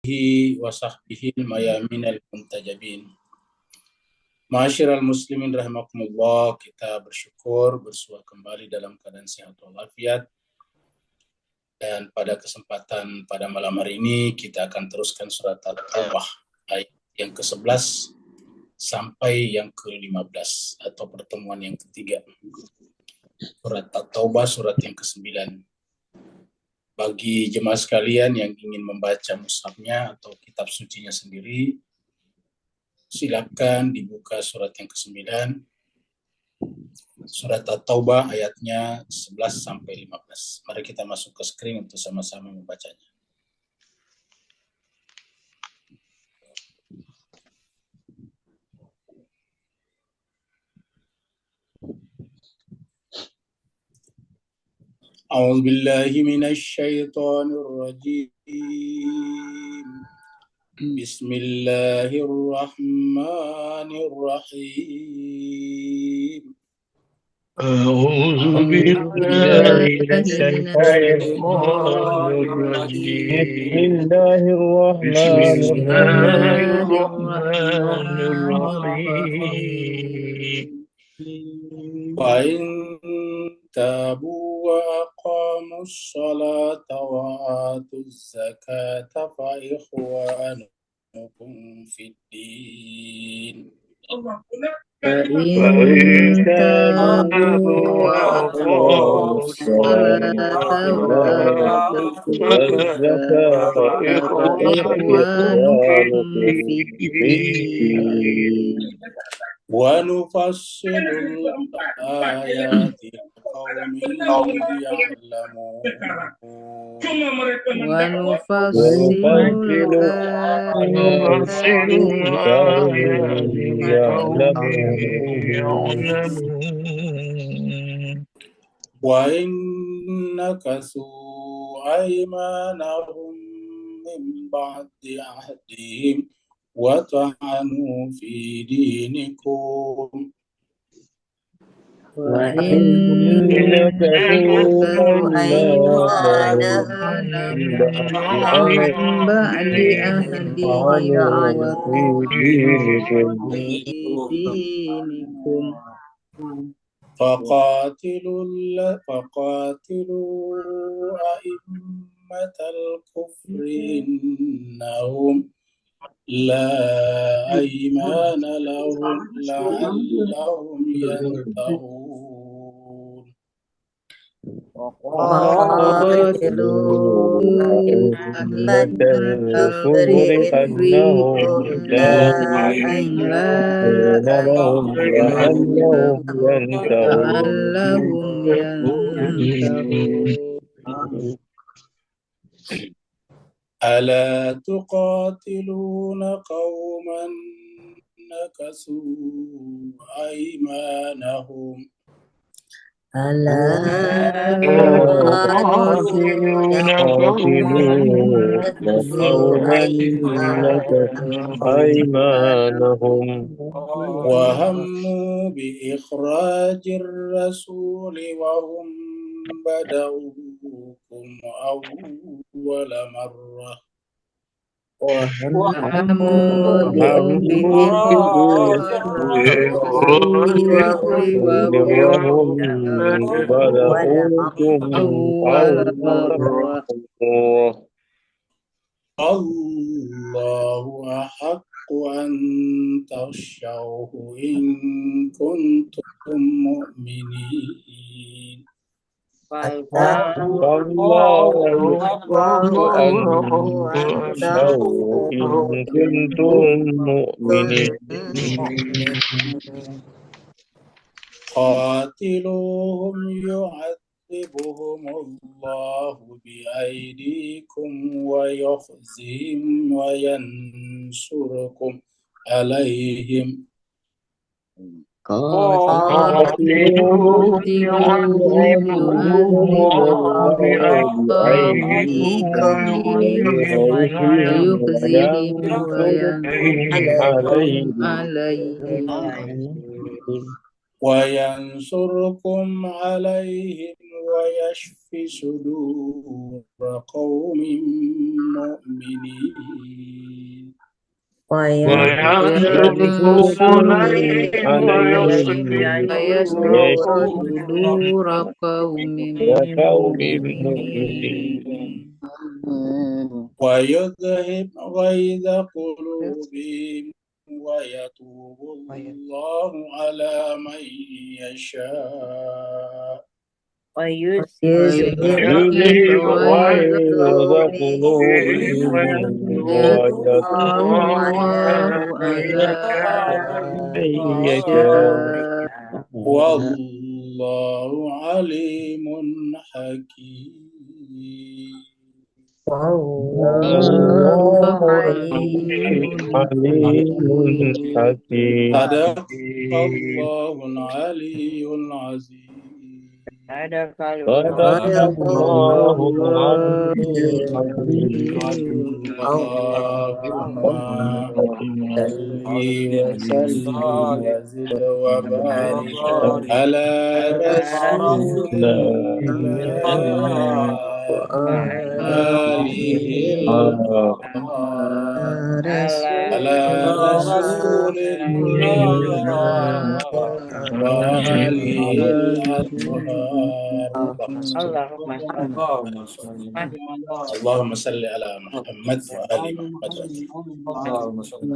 wa sahbihi mayamin al-muntajabin. Ma'asyiral muslimin rahimakumullah, kita bersyukur bersua kembali dalam keadaan sehat walafiat. Dan pada kesempatan pada malam hari ini kita akan teruskan surat At-Taubah ayat yang ke-11 sampai yang ke-15 atau pertemuan yang ketiga. Surat At-Taubah surat yang ke-9. Bagi jemaah sekalian yang ingin membaca mushafnya atau kitab sucinya sendiri, silakan dibuka surat yang ke-9. Surat At-Taubah ayatnya 11 sampai 15. Mari kita masuk ke screen untuk sama-sama membacanya. A'udzu billahi minasy syaithanir rajim. Bismillahirrahmanirrahim. أعوذ بالله من الشيطان الرجيم. بسم الله الرحمن الرحيم. وإن تابوا وأقاموا الصلاة وآتوا الزكاة فإخوانكم في الدين. فإن تابوا وأقاموا الصلاة وآتوا الزكاة فإخوانكم في الدين. ونفصل الآيات لقوم يعلمون. وإن نكثوا أيمانهم من بعد عهدهم وطعنوا في دينكم وإن نكثوا أيمانهم من بعد عهدهم في دينكم فقاتلوا أئمة الكفر إنهم لا أيمان لهم لعلهم ينتهون. وقاتلوا أئمة الكفر إنهم لا أيمان لهم لعلهم ينتهون. ألا تقاتلون قوما نكثوا أيمانهم ألا تقاتلون قوما نكثوا أيمانهم وهموا بإخراج الرسول وهم بدأوكم أول مرة وهموا بإخراج الرسول وهم بدأوكم أول مرة الله أحق أن تخشوه إن كنتم مؤمنين. الله أحق أن تخشوه إن كنتم مؤمنين. قاتلوهم يعذبهم الله بأيديكم ويخزهم وينصركم عليهم. قاتلوهم يعذبهم الله بأيديكم ويخزهم وينصركم عليهم ويشف صدور قوم مؤمنين وينصرون عليهم ويشفي صدور قوم وقوم مؤمنين. مؤمنين ويذهب غيظ قلوبهم ويتوب الله على من يشاء ويذهب يذهب غيظ غيظ قلوبهم قلوبهم ويتوب الله ويتوب على من من يشاء يشاء والله عليم حكيم. والله والله عليم عليم حكيم. حكيم. صدق الله العلي العظيم. صدق صدق الله الله العظيم. العلي اللهم صل وسلم وزد وبارك على رسول الله آله الأطهار على رسول الله وآله الأطهار. اللهم صل على محمد وآل محمد. اللهم صل.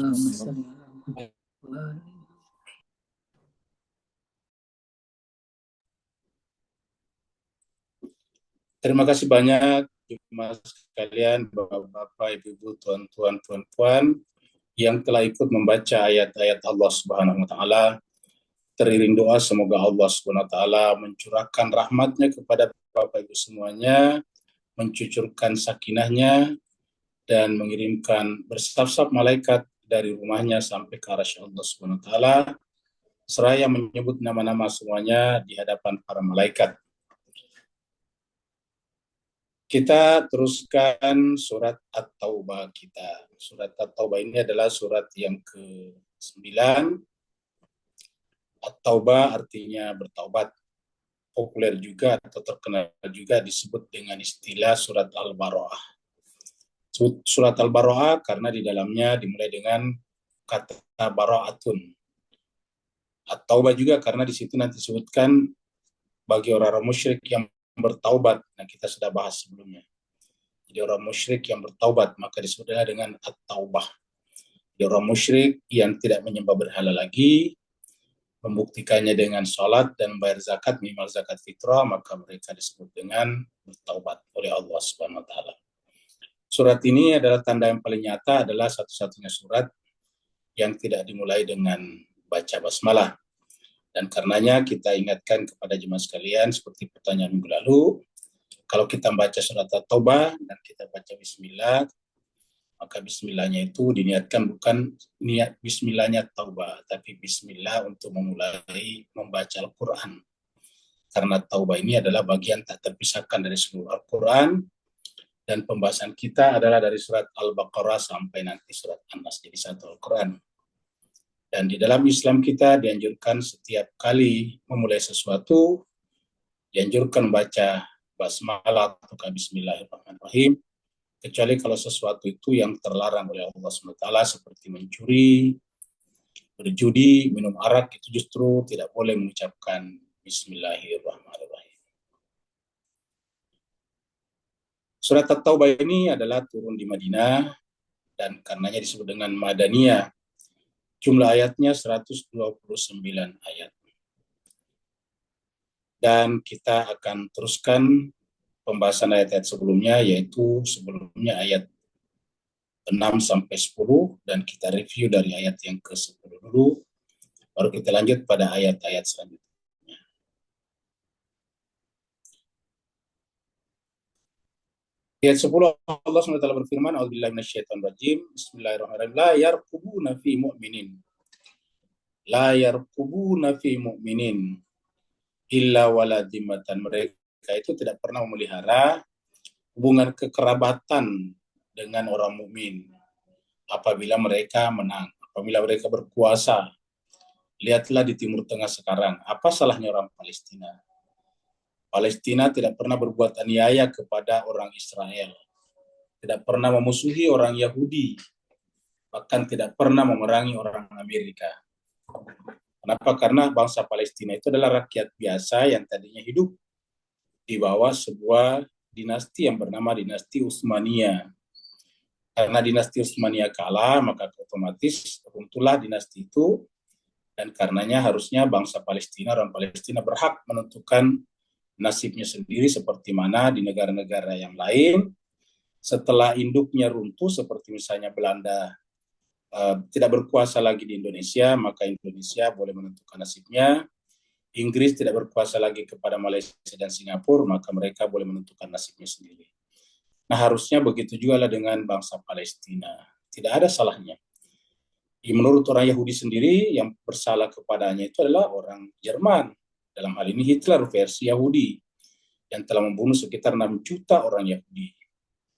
Terima kasih banyak jemaah sekalian, bapak-bapak, ibu-ibu, tuan-tuan, puan-puan yang telah ikut membaca ayat-ayat Allah Subhanahu wa taala. Teriring doa semoga Allah Subhanahu wa taala mencurahkan rahmatnya kepada bapak ibu semuanya, mencucurkan sakinahnya dan mengirimkan bersaf-saf malaikat dari rumahnya sampai ke arasy Allah Subhanahu wa taala, seraya menyebut nama-nama semuanya di hadapan para malaikat. Kita teruskan surat At-Taubah kita. Surat At-Taubah ini adalah surat yang ke-9. At-Taubah artinya bertaubat. Populer juga atau terkenal juga disebut dengan istilah surat Al-Bara'ah. Surat Al-Bara'ah karena di dalamnya dimulai dengan kata bara'atun. At-Taubah juga karena di situ nanti disebutkan bagi orang-orang musyrik yang bertaubat. Nah, kita sudah bahas sebelumnya. Jadi orang musyrik yang bertaubat maka disebutnya dengan at-taubah. Jadi orang musyrik yang tidak menyembah berhala lagi, membuktikannya dengan sholat dan membayar zakat, minimal zakat fitrah, maka mereka disebut dengan bertaubat oleh Allah Subhanahu wa taala. Surat ini adalah tanda yang paling nyata, adalah satu-satunya surat yang tidak dimulai dengan baca basmalah. Dan karenanya kita ingatkan kepada jemaah sekalian seperti pertanyaan minggu lalu, kalau kita baca surat At-Taubah dan kita baca bismillah, maka bismillahnya itu diniatkan bukan niat bismillahnya taubah, tapi bismillah untuk memulai membaca Al-Quran. Karena taubah ini adalah bagian tak terpisahkan dari seluruh Al-Quran, dan pembahasan kita adalah dari surat Al-Baqarah sampai nanti surat An-Nas, jadi satu Al-Quran. Dan di dalam Islam kita dianjurkan setiap kali memulai sesuatu, dianjurkan baca basmalah atau bismillahirrahmanirrahim, kecuali kalau sesuatu itu yang terlarang oleh Allah SWT seperti mencuri, berjudi, minum arak, itu justru tidak boleh mengucapkan bismillahirrahmanirrahim. Surat At-Taubah ini adalah turun di Madinah dan karenanya disebut dengan Madaniyah. Jumlah ayatnya 129 ayat. Dan kita akan teruskan pembahasan ayat-ayat sebelumnya, yaitu sebelumnya ayat 6 sampai 10, dan kita review dari ayat yang ke-10 dulu, baru kita lanjut pada ayat-ayat selanjutnya. Ayat 10 Allah SWT berfirman, A'udzubillahi minasyaitonirrajim, Bismillahirrahmanirrahim, la yarqubuna fi mu'minin. La yarqubuna fi mu'minin illa waladimatan. Mereka itu tidak pernah memelihara hubungan kekerabatan dengan orang mukmin apabila mereka menang, apabila mereka berkuasa. Lihatlah di Timur Tengah sekarang, apa salahnya orang Palestina? Palestina tidak pernah berbuat aniaya kepada orang Israel, tidak pernah memusuhi orang Yahudi, bahkan tidak pernah memerangi orang Amerika. Kenapa? Karena bangsa Palestina itu adalah rakyat biasa yang tadinya hidup di bawah sebuah dinasti yang bernama dinasti Utsmaniyah. Karena dinasti Utsmaniyah kalah, maka otomatis runtuhlah dinasti itu, dan karenanya harusnya bangsa Palestina, orang Palestina berhak menentukan nasibnya sendiri seperti mana di negara-negara yang lain. Setelah induknya runtuh, seperti misalnya Belanda tidak berkuasa lagi di Indonesia, maka Indonesia boleh menentukan nasibnya. Inggris tidak berkuasa lagi kepada Malaysia dan Singapura, maka mereka boleh menentukan nasibnya sendiri. Nah, harusnya begitu juga lah dengan bangsa Palestina. Tidak ada salahnya. Menurut orang Yahudi sendiri, yang bersalah kepadanya itu adalah orang Jerman. Dalam hal ini Hitler versi Yahudi, yang telah membunuh sekitar 6 juta orang Yahudi.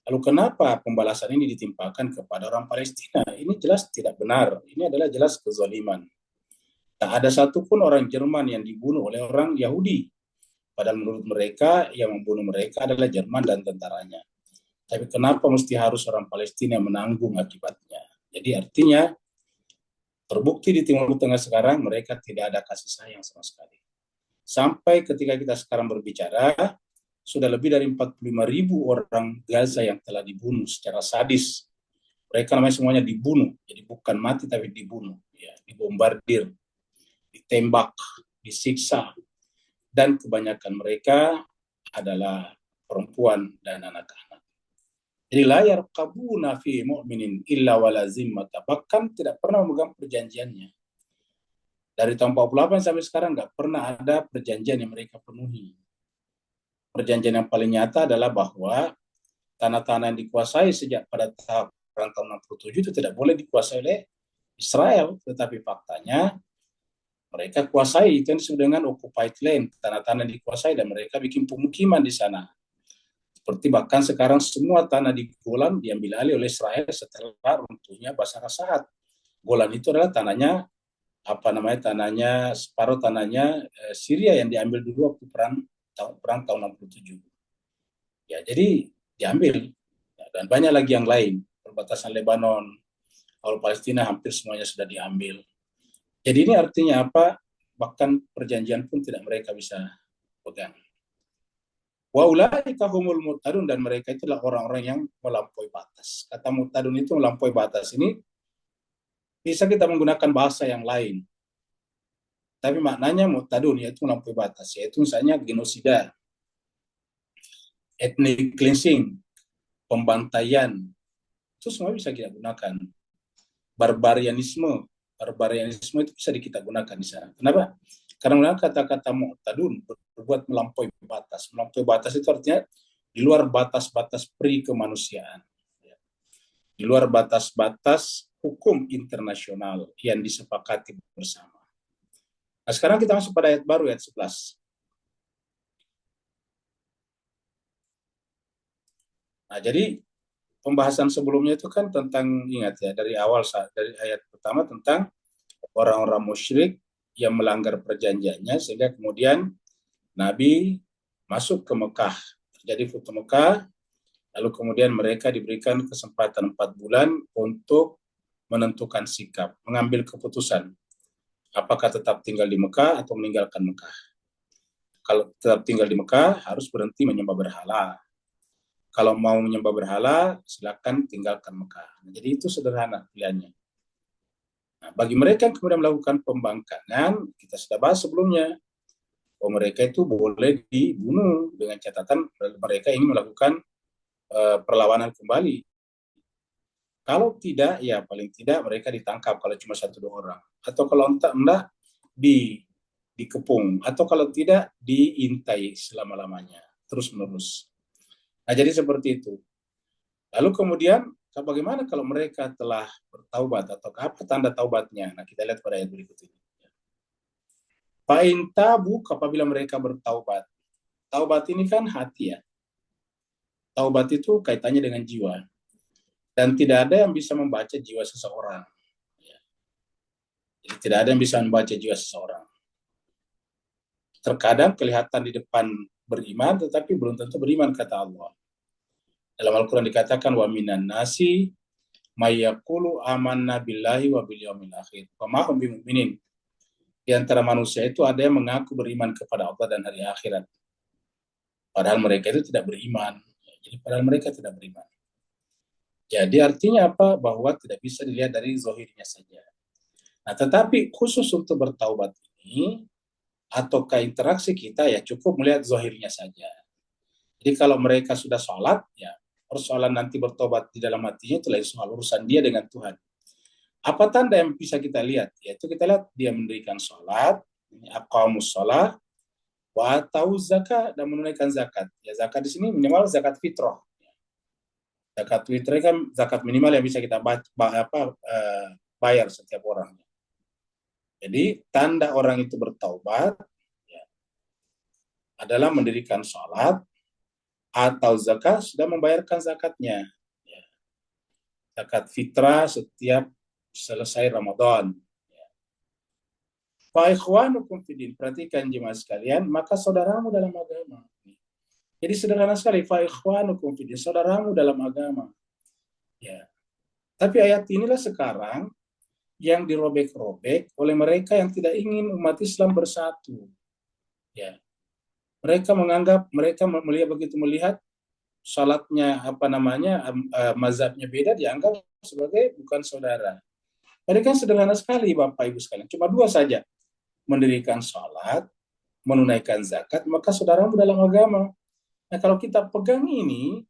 Lalu kenapa pembalasan ini ditimpakan kepada orang Palestina? Ini jelas tidak benar. Ini adalah jelas kezaliman. Tak ada satupun orang Jerman yang dibunuh oleh orang Yahudi. Padahal menurut mereka, yang membunuh mereka adalah Jerman dan tentaranya. Tapi kenapa mesti harus orang Palestina menanggung akibatnya? Jadi artinya, terbukti di Timur Tengah sekarang mereka tidak ada kasih sayang sama sekali. Sampai ketika kita sekarang berbicara, sudah lebih dari 45.000 orang Gaza yang telah dibunuh secara sadis. Mereka namanya semuanya dibunuh, jadi bukan mati tapi dibunuh, ya, dibombardir, ditembak, disiksa, dan kebanyakan mereka adalah perempuan dan anak-anak. Jadi layar kabuna fi mu'minin illa wala zimmata, bahkan tidak pernah memegang perjanjiannya. Dari tahun 48 sampai sekarang nggak pernah ada perjanjian yang mereka penuhi. Perjanjian yang paling nyata adalah bahwa tanah-tanah yang dikuasai sejak pada perang tahun 67 itu tidak boleh dikuasai oleh Israel, tetapi faktanya mereka kuasai, itu yang disebut dengan occupied land, tanah-tanah yang dikuasai, dan mereka bikin pemukiman di sana. Seperti bahkan sekarang semua tanah di Golan diambil alih oleh Israel setelah runtuhnya Basar Asad. Golan itu adalah tanahnya, tanahnya separuh tanahnya Syria yang diambil dulu waktu perang tahun 67. Ya, jadi diambil. Dan banyak lagi yang lain. Perbatasan Lebanon, kalau Palestina hampir semuanya sudah diambil. Jadi ini artinya apa? Bahkan perjanjian pun tidak mereka bisa pegang. Wa ulaika humul mu'tadun, dan mereka itulah orang-orang yang melampaui batas. Kata mu'tadun itu melampaui batas ini bisa kita menggunakan bahasa yang lain. Tapi maknanya mu'tadun yaitu melampaui batas, yaitu misalnya genosida, ethnic cleansing, pembantaian. Itu semua bisa kita gunakan. Barbarianisme itu bisa kita gunakan di sana. Kenapa? Karena kata-kata mu'tadun berbuat melampaui batas. Melampaui batas itu artinya di luar batas-batas pri kemanusiaan. Di luar batas-batas hukum internasional yang disepakati bersama. Nah, sekarang kita masuk pada ayat baru, ayat 11. Nah, jadi pembahasan sebelumnya itu kan tentang, ingat ya, dari awal, dari ayat pertama tentang orang-orang musyrik yang melanggar perjanjiannya, sehingga kemudian Nabi masuk ke Mekah, terjadi Futuh Mekah, lalu kemudian mereka diberikan kesempatan 4 bulan untuk menentukan sikap, mengambil keputusan, apakah tetap tinggal di Mekah atau meninggalkan Mekah. Kalau tetap tinggal di Mekah, harus berhenti menyembah berhala. Kalau mau menyembah berhala, silakan tinggalkan Mekah. Jadi itu sederhana pilihannya. Nah, bagi mereka yang kemudian melakukan pembangkangan, kita sudah bahas sebelumnya, bahwa mereka itu boleh dibunuh dengan catatan mereka ingin melakukan perlawanan kembali. Kalau tidak, ya paling tidak mereka ditangkap kalau cuma 1-2 orang. Atau kalau enggak dikepung. Atau kalau tidak, diintai selama-lamanya, terus-menerus. Nah, jadi seperti itu. Lalu kemudian, bagaimana kalau mereka telah bertaubat, atau apa tanda taubatnya? Nah, kita lihat pada ayat berikut ini. Fa'in tabu, apabila mereka bertaubat. Taubat ini kan hati ya. Taubat itu kaitannya dengan jiwa. Dan tidak ada yang bisa membaca jiwa seseorang. Jadi tidak ada yang bisa membaca jiwa seseorang. Terkadang kelihatan di depan beriman, tetapi belum tentu beriman, kata Allah. Dalam Al-Quran dikatakan, wa minan nasi mayyaqulu amanna billahi wa bil yaumil akhir wa ma hum bimu'minin. Di antara manusia itu ada yang mengaku beriman kepada Allah dan hari akhirat, padahal mereka itu tidak beriman. Jadi padahal mereka tidak beriman. Jadi artinya apa? Bahwa tidak bisa dilihat dari zahirnya saja. Nah, tetapi khusus untuk bertaubat ini, ataukah interaksi kita, ya cukup melihat zahirnya saja. Jadi kalau mereka sudah sholat, ya persoalan nanti bertobat di dalam hatinya itu lain soal, urusan dia dengan Tuhan. Apa tanda yang bisa kita lihat? Yaitu kita lihat dia mendirikan sholat, aqamus sholat, wa atau zakat, dan menunaikan zakat. Ya, zakat di sini minimal zakat fitrah. Zakat fitrah kan zakat minimal yang bisa kita bayar setiap orang. Jadi tanda orang itu bertaubat ya, adalah mendirikan sholat atau zakat, sudah membayarkan zakatnya. Ya. Zakat fitrah setiap selesai Ramadan. Fa ikhwanukum fiddin, perhatikan jemaah sekalian, maka saudaramu dalam agama. Jadi sederhana sekali, fa ikhwanukum fiddin, saudaramu dalam agama. Ya. Tapi ayat inilah sekarang yang dirobek-robek oleh mereka yang tidak ingin umat Islam bersatu. Ya. Mereka menganggap, mereka melihat, begitu melihat salatnya mazhabnya beda, dianggap sebagai bukan saudara. Mereka sederhana sekali, Bapak Ibu sekalian, cuma dua saja, mendirikan salat, menunaikan zakat, maka saudaramu dalam agama. Nah, kalau kita pegang ini,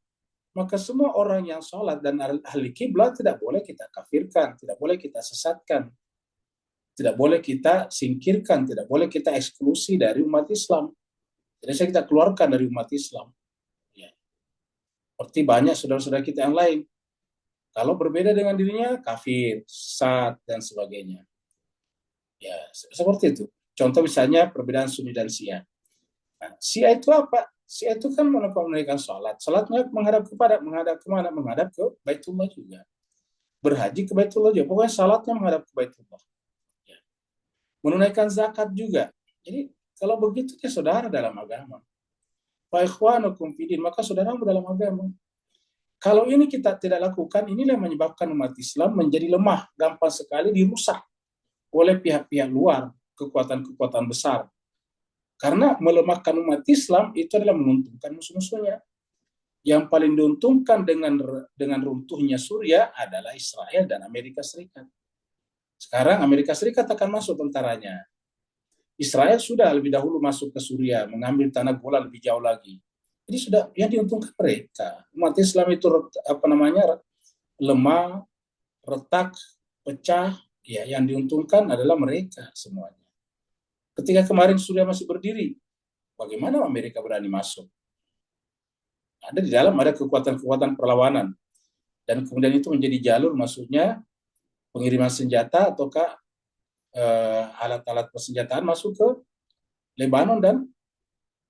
maka semua orang yang sholat dan ahli kiblat tidak boleh kita kafirkan, tidak boleh kita sesatkan, tidak boleh kita singkirkan, tidak boleh kita eksklusi dari umat Islam. Jadi saya kita keluarkan dari umat Islam. Ya. Seperti banyak saudara-saudara kita yang lain. Kalau berbeda dengan dirinya, kafir, sesat, dan sebagainya. Ya, seperti itu. Contoh misalnya perbedaan Sunni dan Syiah. Nah, Syiah itu apa? Syiah itu kan menunaikan sholat. Sholatnya menghadap kemana? Menghadap ke Baitullah juga. Berhaji ke Baitullah juga. Pokoknya sholatnya menghadap ke Baitullah. Ya. Menunaikan zakat juga. Jadi kalau begitu ya saudara dalam agama. Fa ikhwanukum fiddin, maka saudaramu dalam agama. Kalau ini kita tidak lakukan, inilah yang menyebabkan umat Islam menjadi lemah, gampang sekali dirusak oleh pihak-pihak luar, kekuatan-kekuatan besar. Karena melemahkan umat Islam itu adalah menguntungkan musuh-musuhnya. Yang paling diuntungkan dengan runtuhnya Suriah adalah Israel dan Amerika Serikat. Sekarang Amerika Serikat akan masuk tentaranya. Israel sudah lebih dahulu masuk ke Suriah, mengambil tanah Golan lebih jauh lagi. Jadi sudah yang diuntungkan mereka. Umat Islam itu lemah, retak, pecah. Ya, yang diuntungkan adalah mereka semuanya. Ketika kemarin Suriah masih berdiri, bagaimana Amerika berani masuk? Ada di dalam, ada kekuatan-kekuatan perlawanan. Dan kemudian itu menjadi jalur masuknya pengiriman senjata ataukah alat-alat persenjataan masuk ke Lebanon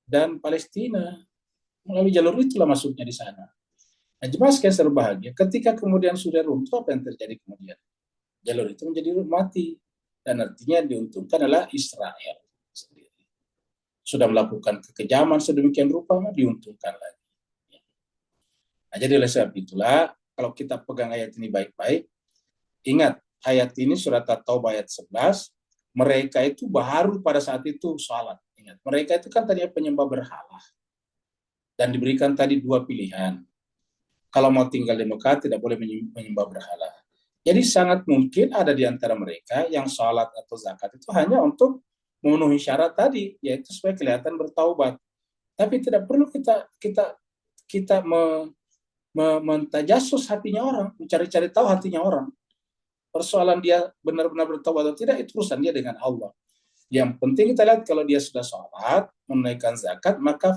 dan Palestina. Melalui jalur itulah masuknya di sana. Nah, jemaah sekalian berbahagia, ketika kemudian sudah runtuh, apa yang terjadi kemudian? Jalur itu menjadi mati. Dan artinya diuntungkan adalah Israel sendiri. Sudah melakukan kekejaman sedemikian rupa, diuntungkan lagi. Nah, jadi oleh sebab itulah, kalau kita pegang ayat ini baik-baik, ingat, ayat ini surat At-Taubah ayat 11, mereka itu baru pada saat itu sholat. Ingat, mereka itu kan tadinya penyembah berhala. Dan diberikan tadi dua pilihan. Kalau mau tinggal di Mekah, tidak boleh menyembah berhala. Jadi sangat mungkin ada di antara mereka yang sholat atau zakat itu hanya untuk memenuhi syarat tadi, yaitu supaya kelihatan bertaubat. Tapi tidak perlu kita mentajasus hatinya orang, mencari-cari tahu hatinya orang. Persoalan dia benar-benar bertaubat atau tidak, itu urusan dia dengan Allah. Yang penting kita lihat kalau dia sudah sholat, menunaikan zakat, maka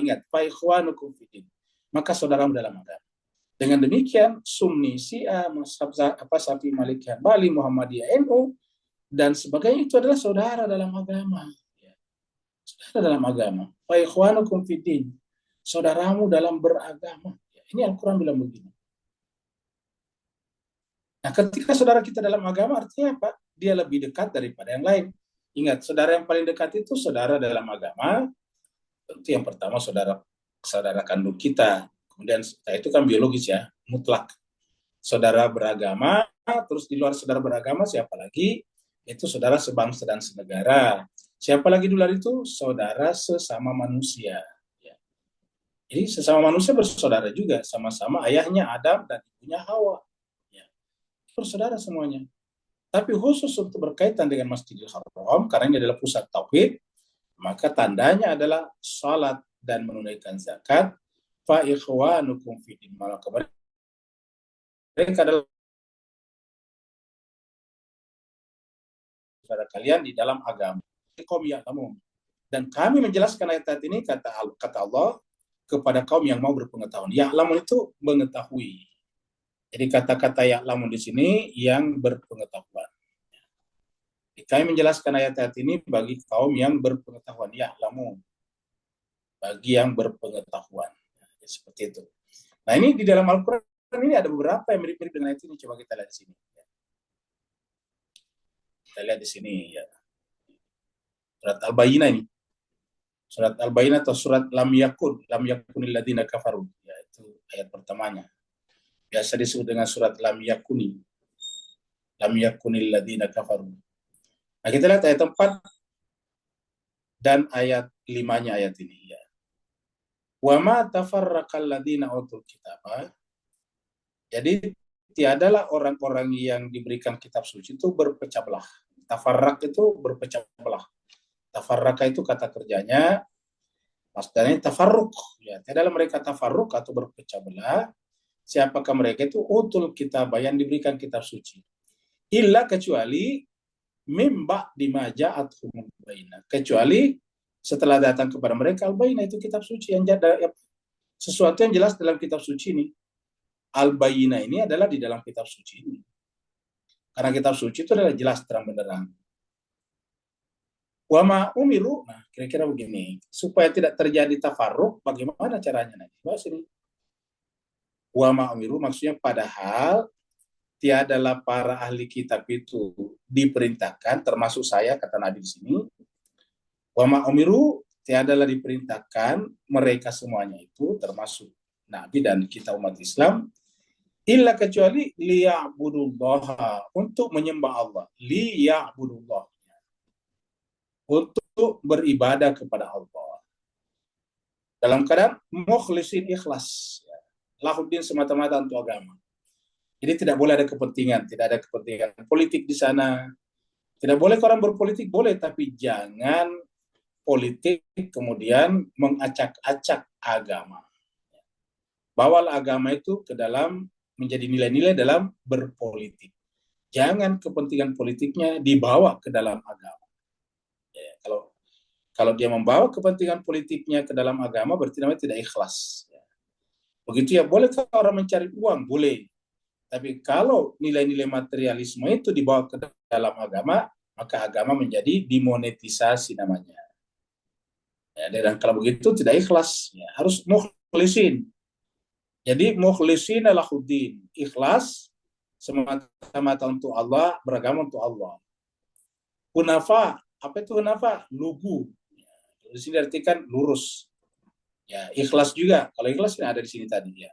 ingat, fa ikhwanukum fiddin, maka saudaramu dalam agama. Dengan demikian, Sunni, Syiah, Syafi'i, Maliki, Hambali, Muhammadiyah, NU, dan sebagainya itu adalah saudara dalam agama. Saudara dalam agama. Fa ikhwanukum fiddin, saudaramu dalam beragama. Ini Al-Quran bilang begini. Nah, ketika saudara kita dalam agama, artinya apa? Dia lebih dekat daripada yang lain. Ingat, saudara yang paling dekat itu saudara dalam agama, Tentu yang pertama saudara kandung kita. Kemudian itu kan biologis ya, mutlak. Saudara beragama, terus di luar saudara beragama siapa lagi? Itu saudara sebangsa dan senegara. Siapa lagi di luar itu? Saudara sesama manusia. Ya. Jadi sesama manusia bersaudara juga, sama-sama ayahnya Adam dan ibunya Hawa. Ya. Bersaudara semuanya. Tapi khusus untuk berkaitan dengan Masjidil Haram, karena ini adalah pusat tauhid, maka tandanya adalah salat dan menunaikan zakat. Fa ikhwanukum fiddin, maka mereka adalah saudara kalian di dalam agama. Dan kami menjelaskan ayat ini kata Allah kepada kaum yang mau berpengetahuan. Ya'lamun itu mengetahui. Jadi kata-kata ya'lamun di sini yang berpengetahuan. Kami menjelaskan ayat-ayat ini bagi kaum yang berpengetahuan. Ya'lamun. Bagi yang berpengetahuan. Seperti itu. Nah ini di dalam Al-Quran ini ada beberapa yang mirip-mirip dengan ayat ini. Coba kita lihat di sini. Kita lihat di sini ya. Surat Al-Bayyinah ini. Surat Al-Bayyinah atau surat Lam Yakunil Ladina Kafaru. Ya, itu ayat pertamanya. Biasa disebut dengan surat Lam Yakunil Ladina Kafaru. Nah kita lihat ayat 4 dan ayat 5-nya ayat ini ya. Wa ma tafarraqal ladina utul kitab. Jadi tiadalah orang-orang yang diberikan kitab suci itu berpecah belah. Tafarraq itu berpecah belah. Tafarraka itu kata kerjanya, masdarnya tafarruq. Ya, tiadalah mereka tafarruq atau berpecah belah. Siapakah mereka itu? Utul kitab, yang diberikan kitab suci. Illa kecuali mimba dimaja atau baina. Kecuali setelah datang kepada mereka al-baina itu kitab suci yang ada sesuatu yang jelas dalam kitab suci ini. Al-baina ini adalah di dalam kitab suci ini. Karena kitab suci itu adalah jelas terang benderang. Wama umiru, nah kira-kira begini, supaya tidak terjadi tafarruq, bagaimana caranya nanti? Bahas ini. Wama umiru maksudnya padahal tiadalah para ahli kitab itu diperintahkan, termasuk saya kata Nabi di sini. Wama umiru tiadalah diperintahkan mereka semuanya itu termasuk Nabi dan kita umat Islam illa kecuali liya'budullaha, untuk menyembah Allah, liya'budullah, untuk beribadah kepada Allah dalam keadaan mukhlisin, ikhlas, lahuddin, semata-mata untuk agama. Jadi tidak boleh ada kepentingan, tidak ada kepentingan politik di sana. Tidak boleh orang berpolitik, boleh, tapi jangan politik kemudian mengacak-acak agama. Bawalah agama itu ke dalam menjadi nilai-nilai dalam berpolitik. Jangan kepentingan politiknya dibawa ke dalam agama. Ya, kalau dia membawa kepentingan politiknya ke dalam agama, berarti namanya tidak ikhlas. Ya. Begitu ya, boleh orang mencari uang, boleh. Tapi kalau nilai-nilai materialisme itu dibawa ke dalam agama, maka agama menjadi dimonetisasi namanya. Ya, dan kalau begitu tidak ikhlas, ya, harus mukhlisin. Jadi mukhlisin lahuddin, ikhlas semata-mata untuk Allah, beragama untuk Allah. Hunafa, apa itu hunafa? Lugu. Ya, di sini artikan lurus. Ya, ikhlas juga. Kalau ikhlas ada di sini tadi ya.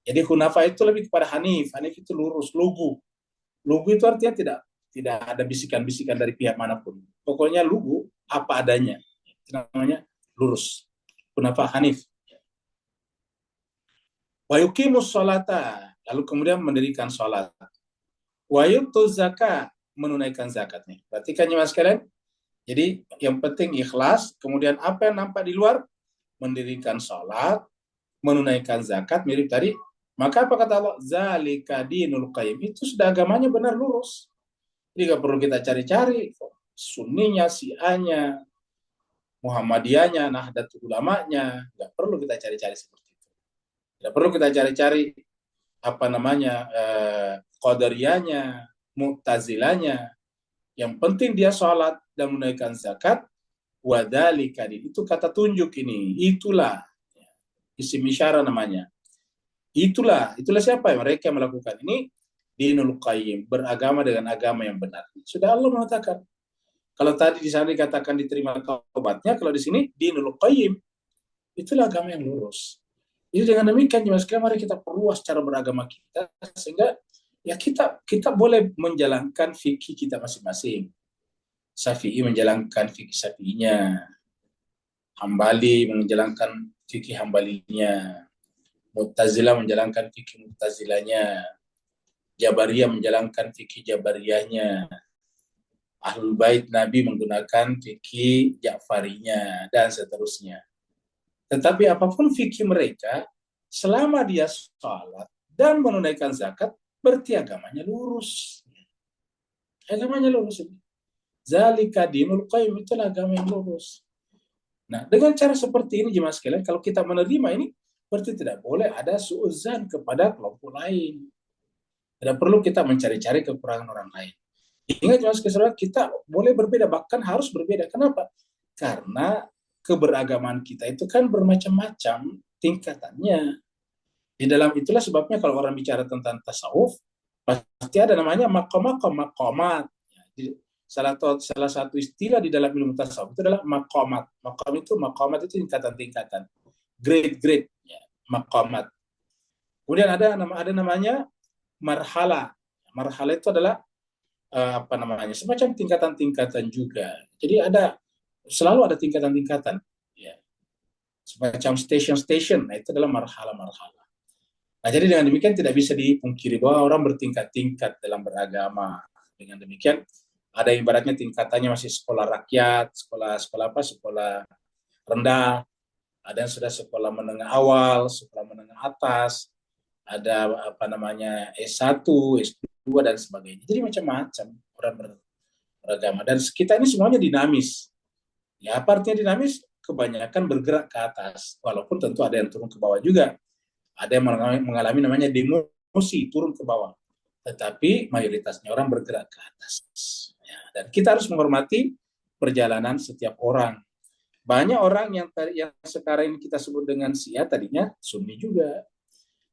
Jadi hunafa itu lebih kepada hanif. Hanif itu lurus, lugu. Lugu itu artinya tidak ada bisikan-bisikan dari pihak manapun. Pokoknya lugu apa adanya. Itu namanya lurus. Hunafa hanif. Wa yuqimus sholata, lalu kemudian mendirikan sholat. Wa yutuz zakat, menunaikan zakat nih. Perhatikan ya Mas sekalian. Jadi yang penting ikhlas, kemudian apa yang nampak di luar? Mendirikan sholat, menunaikan zakat, mirip tadi. Maka apa kata Allah? Zalika dinul qayyim. Itu sudah agamanya benar lurus. Jadi gak perlu kita cari-cari. Sunninya, Syiahnya, Muhammadiyahnya, Nahdlatul Ulamanya. Gak perlu kita cari-cari seperti itu. Tidak perlu kita cari-cari apa namanya Qadariyahnya, Mu'tazilahnya. Yang penting dia sholat dan menunaikan zakat. Wadhalika, itu kata tunjuk ini. Itulah isim isyarah namanya. Itulah siapa? Mereka yang melakukan ini dinul qayyim, beragama dengan agama yang benar. Sudah Allah mengatakan. Kalau tadi di sana dikatakan diterima taubatnya, kalau di sini dinul qayyim, itulah agama yang lurus. Jadi dengan demikian, jemaah sekalian, mari kita perluas cara beragama kita sehingga ya kita boleh menjalankan fikih kita masing-masing. Syafi'i menjalankan fikih Syafi'inya, Hambali menjalankan fikih Hambalinya, Mu'tazilah menjalankan fikih Mu'tazilahnya, Jabariyah menjalankan fikih Jabariyahnya, Ahlul Bait Nabi menggunakan fikih Ja'farinya, dan seterusnya. Tetapi apapun fikih mereka, selama dia sholat dan menunaikan zakat, berarti agamanya lurus. Agamanya lurus. Zalika dinul qayyim, itulah agama yang lurus. Nah, dengan cara seperti ini jemaah sekalian, kalau kita menerima ini, berarti tidak boleh ada suuzan kepada kelompok lain. Tidak perlu kita mencari-cari kekurangan orang lain. Ingat jemaah sekalian, kita boleh berbeda, bahkan harus berbeda. Kenapa? Karena keberagaman kita itu kan bermacam-macam tingkatannya. Di dalam itulah sebabnya kalau orang bicara tentang tasawuf, pasti ada namanya maqamat. Salah satu istilah di dalam ilmu tasawuf itu adalah maqamat. Maqamat itu tingkatan-tingkatan, grade ya, maqamat. Kemudian ada namanya marhala. Marhala itu adalah semacam tingkatan-tingkatan juga. Jadi selalu ada tingkatan-tingkatan, ya, semacam station. Nah, itu adalah marhala. Nah, jadi dengan demikian tidak bisa dipungkiri bahwa orang bertingkat-tingkat dalam beragama. Dengan demikian ada ibaratnya tingkatannya masih sekolah rakyat, sekolah rendah, ada yang sudah sekolah menengah awal, sekolah menengah atas, ada S1, S2 dan sebagainya. Jadi macam-macam orang beragama, dan kita ini semuanya dinamis. Ya, apa artinya dinamis? Kebanyakan bergerak ke atas, walaupun tentu ada yang turun ke bawah juga. Ada yang mengalami namanya demosi, turun ke bawah. Tetapi mayoritasnya orang bergerak ke atas. Ya, dan kita harus menghormati perjalanan setiap orang. Banyak orang yang sekarang ini kita sebut dengan Syiah, tadinya Sunni juga.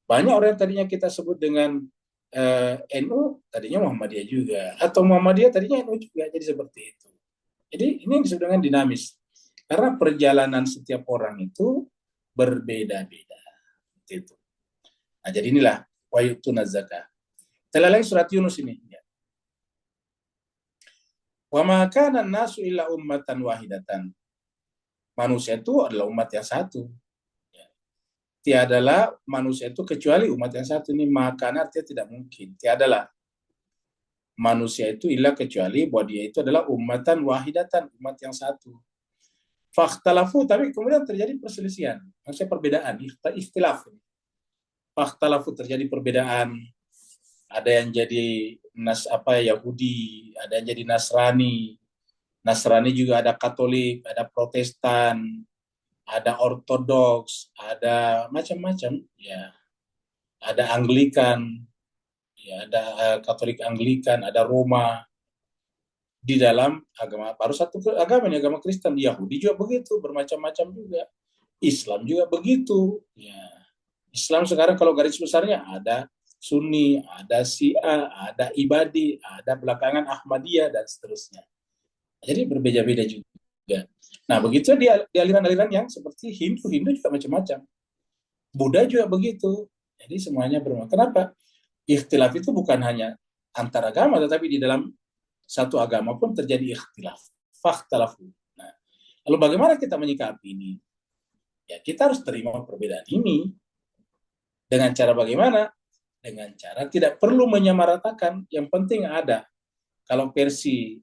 Banyak orang yang tadinya kita sebut dengan NU, tadinya Muhammadiyah juga. Atau Muhammadiyah tadinya NU juga, jadi seperti itu. Jadi ini yang disebut dengan dinamis. Karena perjalanan setiap orang itu berbeda-beda. Itu. Nah, jadi inilah wa yu'tuna zakah. Kita lagi surat Yunus ini. Wa ma kana an-nasu illa ummatan wahidatan. Manusia itu adalah umat yang satu. Tiadalah manusia itu kecuali umat yang satu. Ini maka artinya tidak mungkin. Tiadalah manusia itu illa kecuali bahwa dia itu adalah ummatan wahidatan, umat yang satu. Fakhtalafu, tapi kemudian terjadi perselisihan. Maksudnya perbedaan, ikhtilaf. Fakhtalafu, terjadi perbedaan. Ada yang jadi Yahudi, ada yang jadi Nasrani. Nasrani juga ada Katolik, ada Protestan, ada Ortodoks, ada macam-macam, ya. Ada Anglikan, ya, ada Katolik Anglikan, ada Roma. Di dalam agama, baru satu agama ini, agama Kristen. Yahudi juga begitu, bermacam-macam juga. Islam juga begitu, ya. Islam sekarang kalau garis besarnya ada Sunni, ada Syiah, ada Ibadi, ada belakangan Ahmadiyah, dan seterusnya. Jadi berbeda-beda juga. Nah, begitu di aliran-aliran yang seperti Hindu juga macam-macam. Buddha juga begitu. Jadi semuanya bermacam. Kenapa? Ikhtilaf itu bukan hanya antar agama, tetapi di dalam satu agama pun terjadi ikhtilaf. Fakhtalafu. Nah, lalu bagaimana kita menyikapi ini? Ya, kita harus terima perbedaan ini. Dengan cara bagaimana? Dengan cara tidak perlu menyamaratakan. Yang penting ada. Kalau versi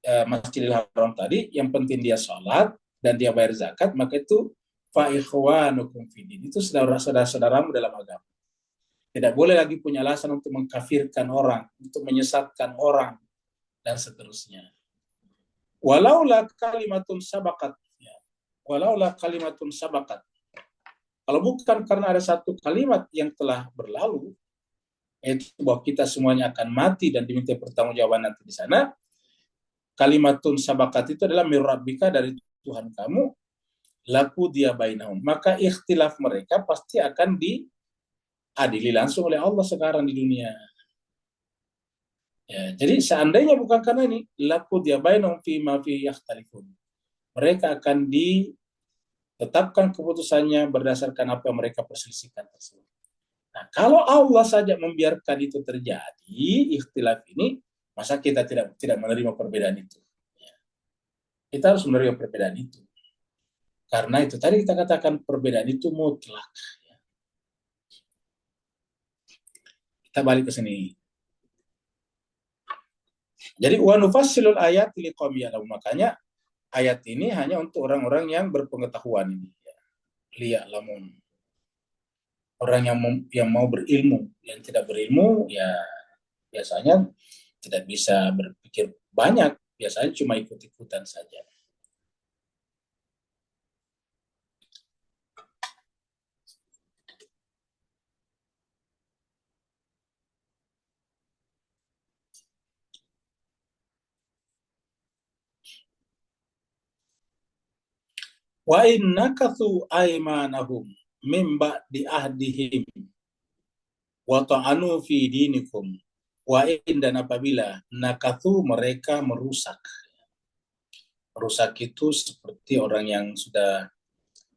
Masjidil Haram tadi, yang penting dia sholat dan dia bayar zakat, maka itu fa ikhwanukum fiddin, itu saudara-saudaramu dalam agama. Tidak boleh lagi punya alasan untuk mengkafirkan orang, untuk menyesatkan orang, dan seterusnya. Walaulah kalimatun sabakat, ya. Walaulah kalimatun sabakat. Kalau bukan karena ada satu kalimat yang telah berlalu, yaitu bahwa kita semuanya akan mati dan diminta pertanggungjawaban nanti di sana. Kalimatun sabakat itu adalah mirabbika, dari Tuhan kamu, laku dia bainahum. Maka ikhtilaf mereka pasti akan diadili langsung oleh Allah sekarang di dunia. Ya, jadi seandainya bukan karena ini, laqudiya bainahum fima fi yakhtalifun. Mereka akan ditetapkan keputusannya berdasarkan apa yang mereka perselisihkan tersebut. Nah, kalau Allah saja membiarkan itu terjadi, ikhtilaf ini, masa kita tidak menerima perbedaan itu? Ya, kita harus menerima perbedaan itu. Karena itu tadi kita katakan perbedaan itu mutlak. Ya. Kita balik ke sini. Jadi wa nufassilul ayat liqaumin ya'lamun. Makanya ayat ini hanya untuk orang-orang yang berpengetahuan ini. Ya. Liya'lamun. Orang yang mau berilmu, yang tidak berilmu ya biasanya tidak bisa berpikir banyak, biasanya cuma ikut-ikutan saja. Wa innakathu aymanahum mim ba'di ahdihim wa ta'anu fi dinikum wa in, dan apabila nakathu, mereka merusak. Merusak itu seperti orang yang sudah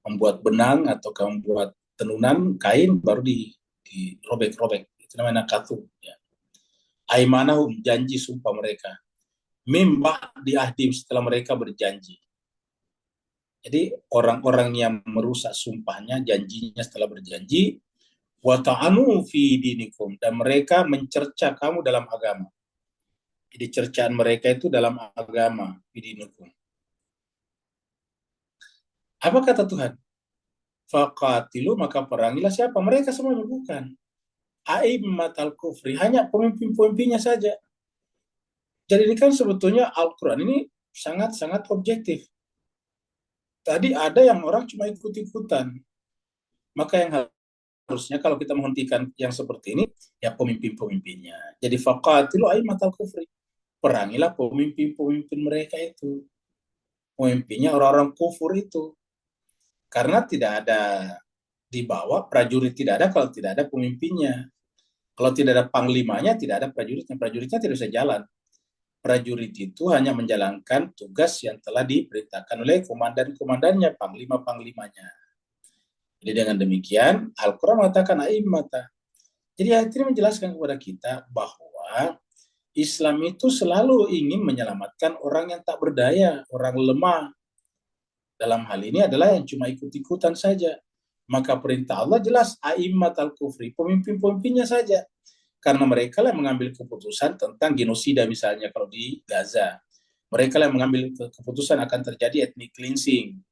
membuat benang atau membuat tenunan kain baru dirobek-robek. Itu namanya nakathu. Ya. Aymanahum, janji sumpah mereka. Mim ba'di ahdim, setelah mereka berjanji. Jadi orang-orang yang merusak sumpahnya, janjinya setelah berjanji, wa ta'anu fi dinikum, dan mereka mencerca kamu dalam agama. Jadi cercaan mereka itu dalam agama, fi dinikum. Apa kata Tuhan? Faqatilu, maka perangilah siapa? Mereka semuanya bukan. A'immatal kufri, hanya pemimpin-pemimpinnya saja. Jadi ini kan sebetulnya Al-Quran ini sangat-sangat objektif. Tadi ada yang orang cuma ikut-ikutan. Maka yang harusnya kalau kita menghentikan yang seperti ini, ya pemimpin-pemimpinnya. Jadi faqatilu a'immatal kufri. Perangilah pemimpin-pemimpin mereka itu. Pemimpinnya orang-orang kufur itu. Karena tidak ada di bawah, prajurit tidak ada kalau tidak ada pemimpinnya. Kalau tidak ada panglimanya, tidak ada prajuritnya. Prajuritnya tidak bisa jalan. Prajurit itu hanya menjalankan tugas yang telah diperintahkan oleh komandan-komandannya, panglima-panglimanya. Jadi dengan demikian, Al-Quran mengatakan a'immata. Jadi ayat ini menjelaskan kepada kita bahwa Islam itu selalu ingin menyelamatkan orang yang tak berdaya, orang lemah. Dalam hal ini adalah yang cuma ikut-ikutan saja. Maka perintah Allah jelas, a'immatal kufri, pemimpin-pemimpinnya saja. Karena mereka yang mengambil keputusan tentang genosida misalnya kalau di Gaza. Mereka yang mengambil keputusan akan terjadi ethnic cleansing.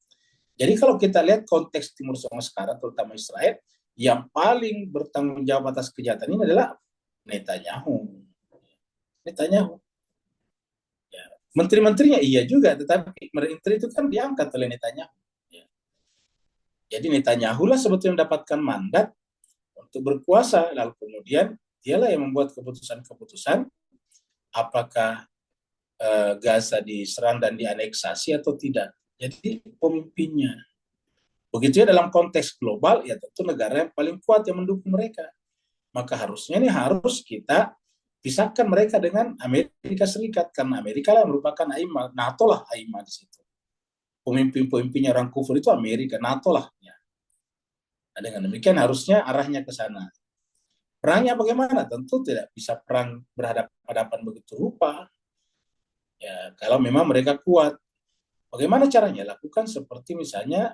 Jadi kalau kita lihat konteks Timur Tengah sekarang, terutama Israel, yang paling bertanggung jawab atas kejahatan ini adalah Netanyahu. Netanyahu. Ya. Menteri-menterinya iya juga, tetapi menteri itu kan diangkat oleh Netanyahu. Ya. Jadi Netanyahu lah sebetulnya mendapatkan mandat untuk berkuasa, lalu kemudian dialah yang membuat keputusan-keputusan apakah Gaza diserang dan dianeksasi atau tidak. Jadi pemimpinnya. Begitu ya dalam konteks global, ya tentu negara yang paling kuat yang mendukung mereka. Maka harusnya ini harus kita pisahkan mereka dengan Amerika Serikat, karena Amerika lah merupakan AIMA, NATO lah AIMA di situ. Pemimpin-pemimpinnya orang kufur itu Amerika, NATO lah. Ya. Nah, dengan demikian harusnya arahnya ke sana. Perangnya bagaimana? Tentu tidak bisa perang berhadapan-hadapan begitu rupa. Ya, kalau memang mereka kuat. Bagaimana caranya? Lakukan seperti misalnya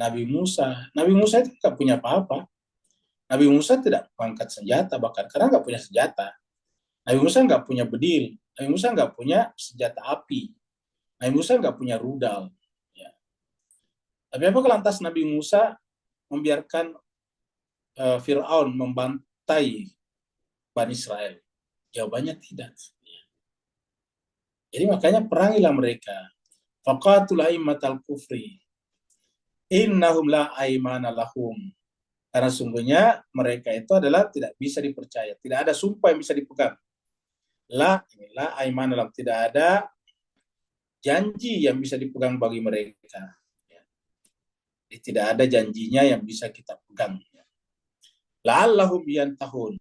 Nabi Musa. Nabi Musa itu tidak punya apa-apa. Nabi Musa tidak mengangkat senjata, bahkan karena nggak punya senjata. Nabi Musa nggak punya bedil. Nabi Musa nggak punya senjata api. Nabi Musa nggak punya rudal. Ya. Tapi apa lantas Nabi Musa membiarkan Fir'aun membantai Bani Israel? Jawabannya tidak. Jadi makanya perangilah mereka. Faqatul a'immatal kufri. Innahum la aimana lahum. Karena sungguhnya mereka itu adalah tidak bisa dipercaya. Tidak ada sumpah yang bisa dipegang. La aimana lahum. Tidak ada janji yang bisa dipegang bagi mereka. Jadi tidak ada janjinya yang bisa kita pegang. La'allahum yantahun.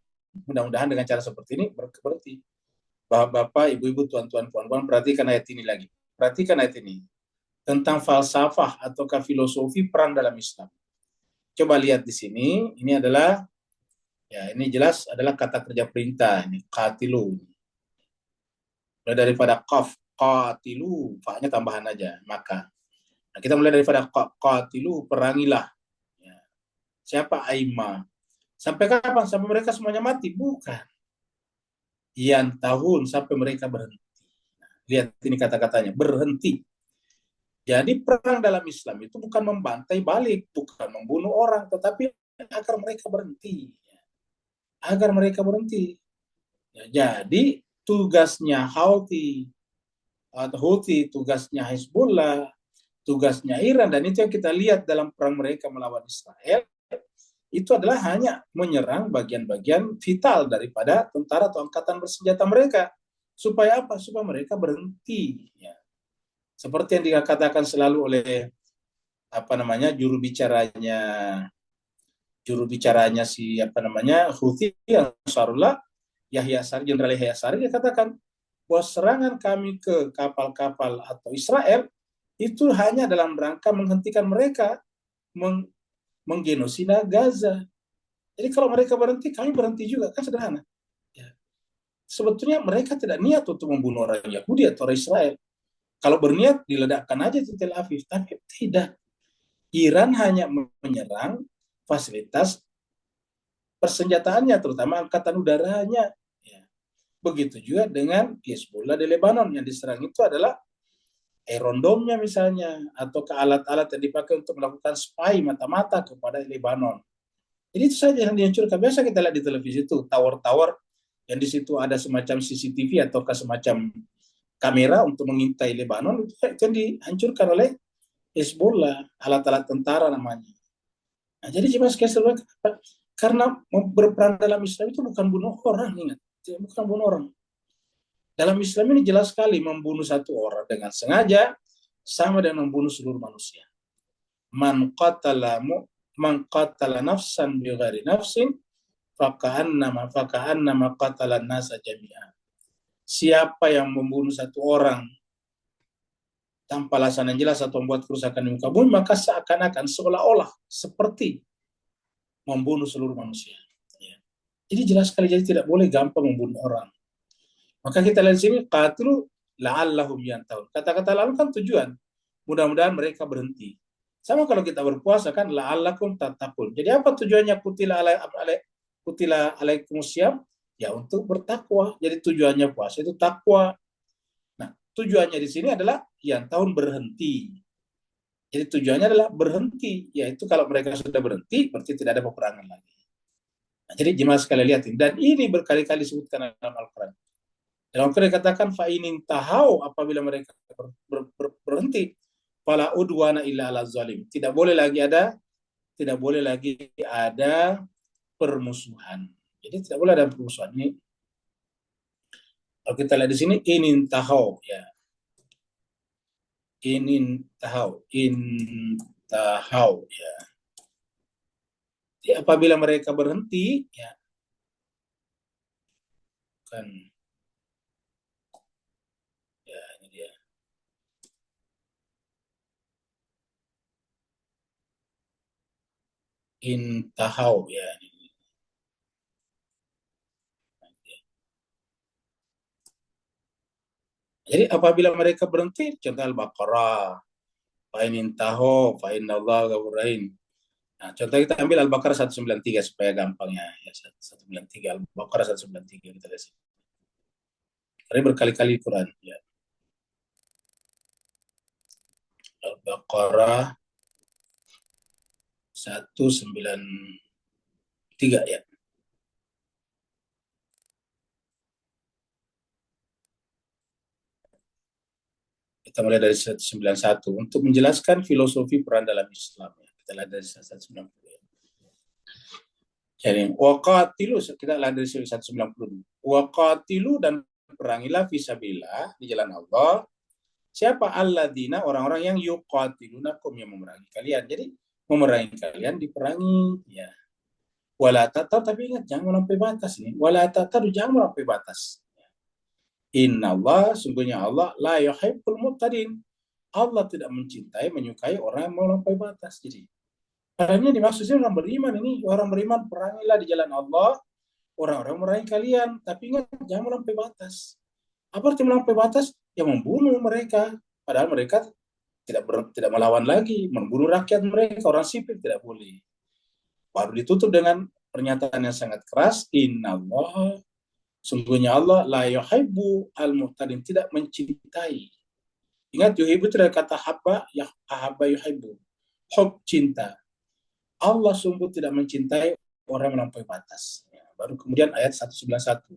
Mudah-mudahan dengan cara seperti ini berarti Bapak, Ibu-ibu, Tuan-tuan, Puan-puan, perhatikan ayat ini lagi. Perhatikan ayat ini. Tentang falsafah ataukah filosofi perang dalam Islam. Coba lihat di sini, ini adalah, ya ini jelas adalah kata kerja perintah, ini qatilu. Mulai daripada qaf, qatilu, fa-nya tambahan aja, maka. Nah, kita mulai daripada qatilu, perangilah. Ya. Siapa aima? Sampai kapan? Sampai mereka semuanya mati? Bukan. Yang tahun sampai mereka berhenti. Lihat ini kata-katanya, berhenti. Jadi perang dalam Islam itu bukan membantai balik, bukan membunuh orang, tetapi agar mereka berhenti. Agar mereka berhenti. Ya, jadi tugasnya Houthi, tugasnya Hezbollah, tugasnya Iran, dan itu yang kita lihat dalam perang mereka melawan Israel, itu adalah hanya menyerang bagian-bagian vital daripada tentara atau angkatan bersenjata mereka. Supaya apa? Supaya mereka berhenti. Ya. Seperti yang dikatakan selalu oleh juru bicaranya si Houthi yang Ansarullah, Yahya Sari, Jenderal Yahya Sari, dia katakan bahwa serangan kami ke kapal-kapal atau Israel itu hanya dalam rangka menghentikan mereka menggenosida Gaza. Jadi kalau mereka berhenti, kami berhenti juga, kan sederhana. Ya. Sebetulnya mereka tidak niat untuk membunuh orang Yahudi atau orang Israel. Kalau berniat, diledakkan aja di Tel Aviv. Tapi tidak. Iran hanya menyerang fasilitas persenjataannya, terutama angkatan udaranya. Ya. Begitu juga dengan Hezbollah di Lebanon. Yang diserang itu adalah Iron Dome-nya misalnya, atau ke alat-alat yang dipakai untuk melakukan spy mata-mata kepada Lebanon. Jadi itu saja yang dihancurkan. Biasa kita lihat di televisi itu, tower-tower yang di situ ada semacam CCTV atau semacam kamera untuk mengintai Lebanon, itu yang dihancurkan oleh Hezbollah, alat-alat tentara namanya. Nah, jadi cuma sekali karena berperan dalam Islam itu bukan bunuh orang, ingat, bukan bunuh orang. Dalam Islam ini jelas sekali membunuh satu orang dengan sengaja sama dengan membunuh seluruh manusia. Man qatala nafsan bighairi nafsin faka'annama qatala nasa jami'an. Siapa yang membunuh satu orang tanpa alasan yang jelas atau membuat kerusakan di muka bumi, maka seakan-akan seolah-olah seperti membunuh seluruh manusia. Ya. Jadi jelas sekali, jadi tidak boleh gampang membunuh orang. Maka kita lihat di sini, qatilu la'allahum yantahun. Kata-kata lalu kan tujuan, mudah-mudahan mereka berhenti. Sama kalau kita berpuasa kan, la'allakum tattaqun. Jadi apa tujuannya kutila alaikumusiyam? Ya untuk bertakwa. Jadi tujuannya puasa itu takwa. Nah, tujuannya di sini adalah yang tahun berhenti. Jadi tujuannya adalah berhenti. Yaitu kalau mereka sudah berhenti, berarti tidak ada peperangan lagi. Nah, jadi jemaah sekalian lihat ini. Dan ini berkali-kali disebutkan dalam Al-Quran. Dalam Al-Quran dikatakan fa'inin tahau, apabila mereka berhenti, fala udwana illa ala zalim. Tidak boleh lagi ada permusuhan. Jadi tidak boleh ada permusuhan. Ini kalau kita lihat di sini inin tahau, ya. Inin tahau, ya. Jadi apabila mereka berhenti, ya, kan, ya ini dia. Intahau, ya. Jadi apabila mereka berhenti, contoh Al-Baqarah, fa'in intahu, fa'in Allah ghafurur rahim. Nah, contoh kita ambil Al-Baqarah 193 supaya gampangnya. Ya, 193, Al-Baqarah 193 kita lihat. Ini berkali-kali Quran. Ya. Al-Baqarah 193 ya. Kita mulai dari 191 untuk menjelaskan filosofi peran dalam Islam. Ya. Kita lihat dari 190. Jadi waqatilu, kita lihat dari 190. Waqatilu, dan perangilah fisabilillah di jalan Allah. Siapa alladzina, orang-orang yang yuqatilunakum, yang memerangi kalian. Jadi memerangi kalian diperangi, ya. Wala ta'tadu, tapi ingat jangan melampaui batas ini. Wala ta'tadu, jangan melampaui batas. Inna Allah, sungguhnya Allah la yuhibbul mu'tadin. Allah tidak mencintai, menyukai orang yang melampaui batas. Jadi, karena dimaksudnya orang beriman ini, orang beriman perangilah di jalan Allah, orang-orang merangi kalian, tapi ingat jangan melampaui batas. Apa arti melampaui batas? Ya membunuh mereka, padahal mereka tidak melawan lagi, membunuh rakyat mereka, orang sipil tidak boleh. Baru ditutup dengan pernyataan yang sangat keras, Inna Allah, sungguhnya Allah la yuhibbu al-mu'tadin, tidak mencintai. Ingat, yuhibbu itu dari kata habba, ya ahabba yuhibbu, hub, cinta. Allah sungguh tidak mencintai orang melampaui batas. Ya, baru kemudian ayat 191.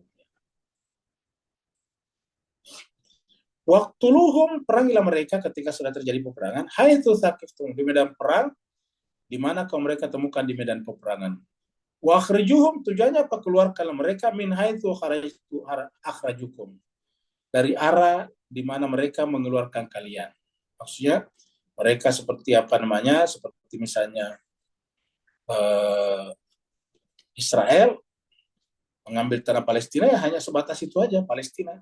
Waktuluhum, perangilah mereka ketika sudah terjadi peperangan. Haitsu tsaqiftum, di medan perang, di mana kau mereka temukan di medan peperangan. Wa akhrijuhum, tujuannya apa? Keluarkanlah mereka min haitsu akhrajukum, dari arah di mana mereka mengeluarkan kalian. Maksudnya mereka seperti apa namanya? Seperti misalnya Israel mengambil tanah Palestina, ya hanya sebatas itu aja, Palestina.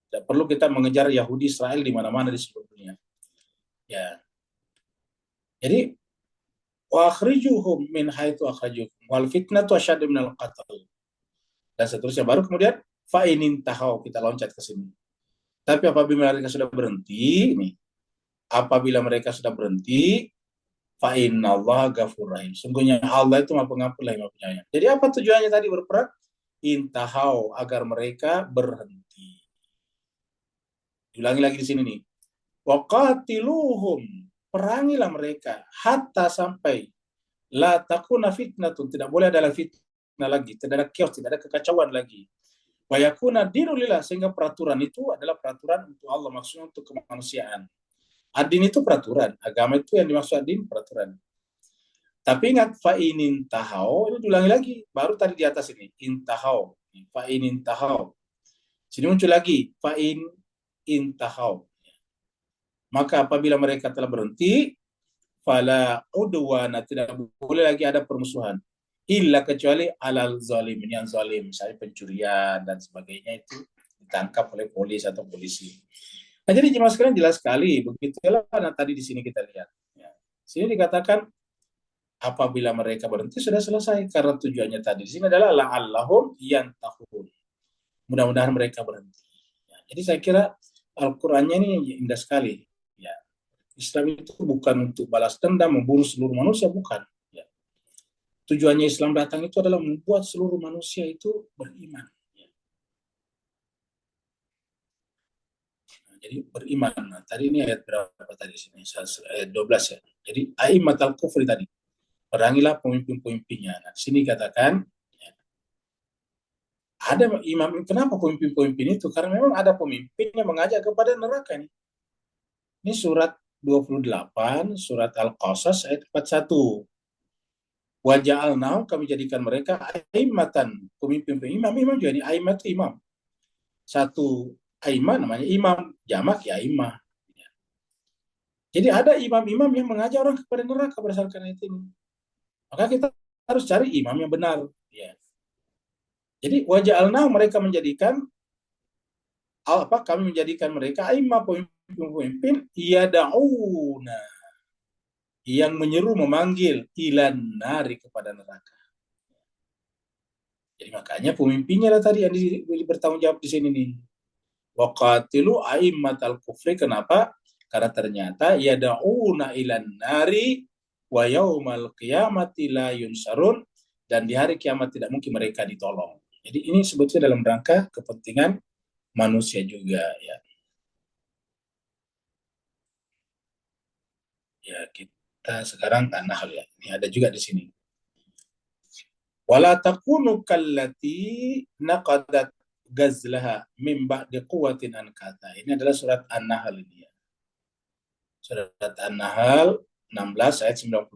Tidak perlu kita mengejar Yahudi Israel di mana-mana di seluruh dunia. Ya. Jadi wa akhrijuhum min haitsu akhrajukum wal fitnatu asyaddu minal qatl. Dan seterusnya, baru kemudian fa inin tahau, kita loncat ke sini. Tapi apabila mereka sudah berhenti, ini apabila mereka sudah berhenti, fa innallaha ghafurur rahim. Sungguhnya Allah itu Maha Pengampun lagi Maha Penyayang. Jadi apa tujuannya tadi berperang? Intahau, agar mereka berhenti. Diulangi lagi di sini nih. Waqatiluhum, perangilah mereka hatta sampai la takuna fitnatun, tidak boleh ada fitnah lagi, tidak ada chaos, tidak ada kekacauan lagi. Wa yakuna dinulillah, sehingga peraturan itu adalah peraturan untuk Allah, maksudnya untuk kemanusiaan. Adin itu peraturan, agama itu yang dimaksud adin, peraturan. Tapi ingat, fa inin tahau, ini diulangi lagi, baru tadi di atas ini, intahau, fa inin tahau. Sini muncul lagi, fa in intahau. Maka apabila mereka telah berhenti, fala udwana, tidak boleh lagi ada permusuhan. Illa, kecuali alal zalim, yang zalim, misalnya pencurian dan sebagainya, itu ditangkap oleh polis atau polisi. Nah, jadi jemaah sekalian, jelas sekali, begitulah. Nah, tadi di sini kita lihat. Ya. Sini dikatakan apabila mereka berhenti sudah selesai, karena tujuannya tadi di sini adalah la'allahum yantahun. Mudah-mudahan mereka berhenti. Ya. Jadi saya kira Al-Qur'annya ini indah sekali. Ya. Islam itu bukan untuk balas dendam, membunuh seluruh manusia, bukan. Ya. Tujuannya Islam datang itu adalah membuat seluruh manusia itu beriman. Jadi beriman. Nah, tadi ini ayat berapa tadi sini? Ayat 12 ya. Jadi a'immatal kufri tadi. Perangilah pemimpin-pemimpinnya. Nah, sini katakan ya, ada imam. Kenapa pemimpin-pemimpin itu? Karena memang ada pemimpin yang mengajak kepada neraka ini. Ini surat 28, surat Al-Qasas ayat 41. Wa ja'alnahum, kami jadikan mereka a'immatan, pemimpin imam juga ini. A'immat itu imam. Satu Aimah namanya imam, jamak ya imah. Jadi ada imam-imam yang mengajak orang kepada neraka berdasarkan itu. Maka kita harus cari imam yang benar. Ya. Jadi waja'alna, mereka menjadikan kami menjadikan mereka imam, pemimpin yada'una, yang menyeru, memanggil ilan nari, kepada neraka. Jadi makanya pemimpinnya lah tadi yang bertanggung jawab di sini nih. Waqatilu a'immatal kufri. Kenapa? Karena ternyata yada'una ilan nari wa yaumal qiyamati la yunsarun, dan di hari kiamat tidak mungkin mereka ditolong. Jadi ini sebetulnya dalam rangka kepentingan manusia juga ya. Ya, kita sekarang An-Nahl ya. Ini ada juga di sini. Wala takunu kallati naqadat gazlaha min ba'di quwwatin ankata. Ini adalah surat An-Nahl ini ya. Surat An-Nahl 16 ayat 92.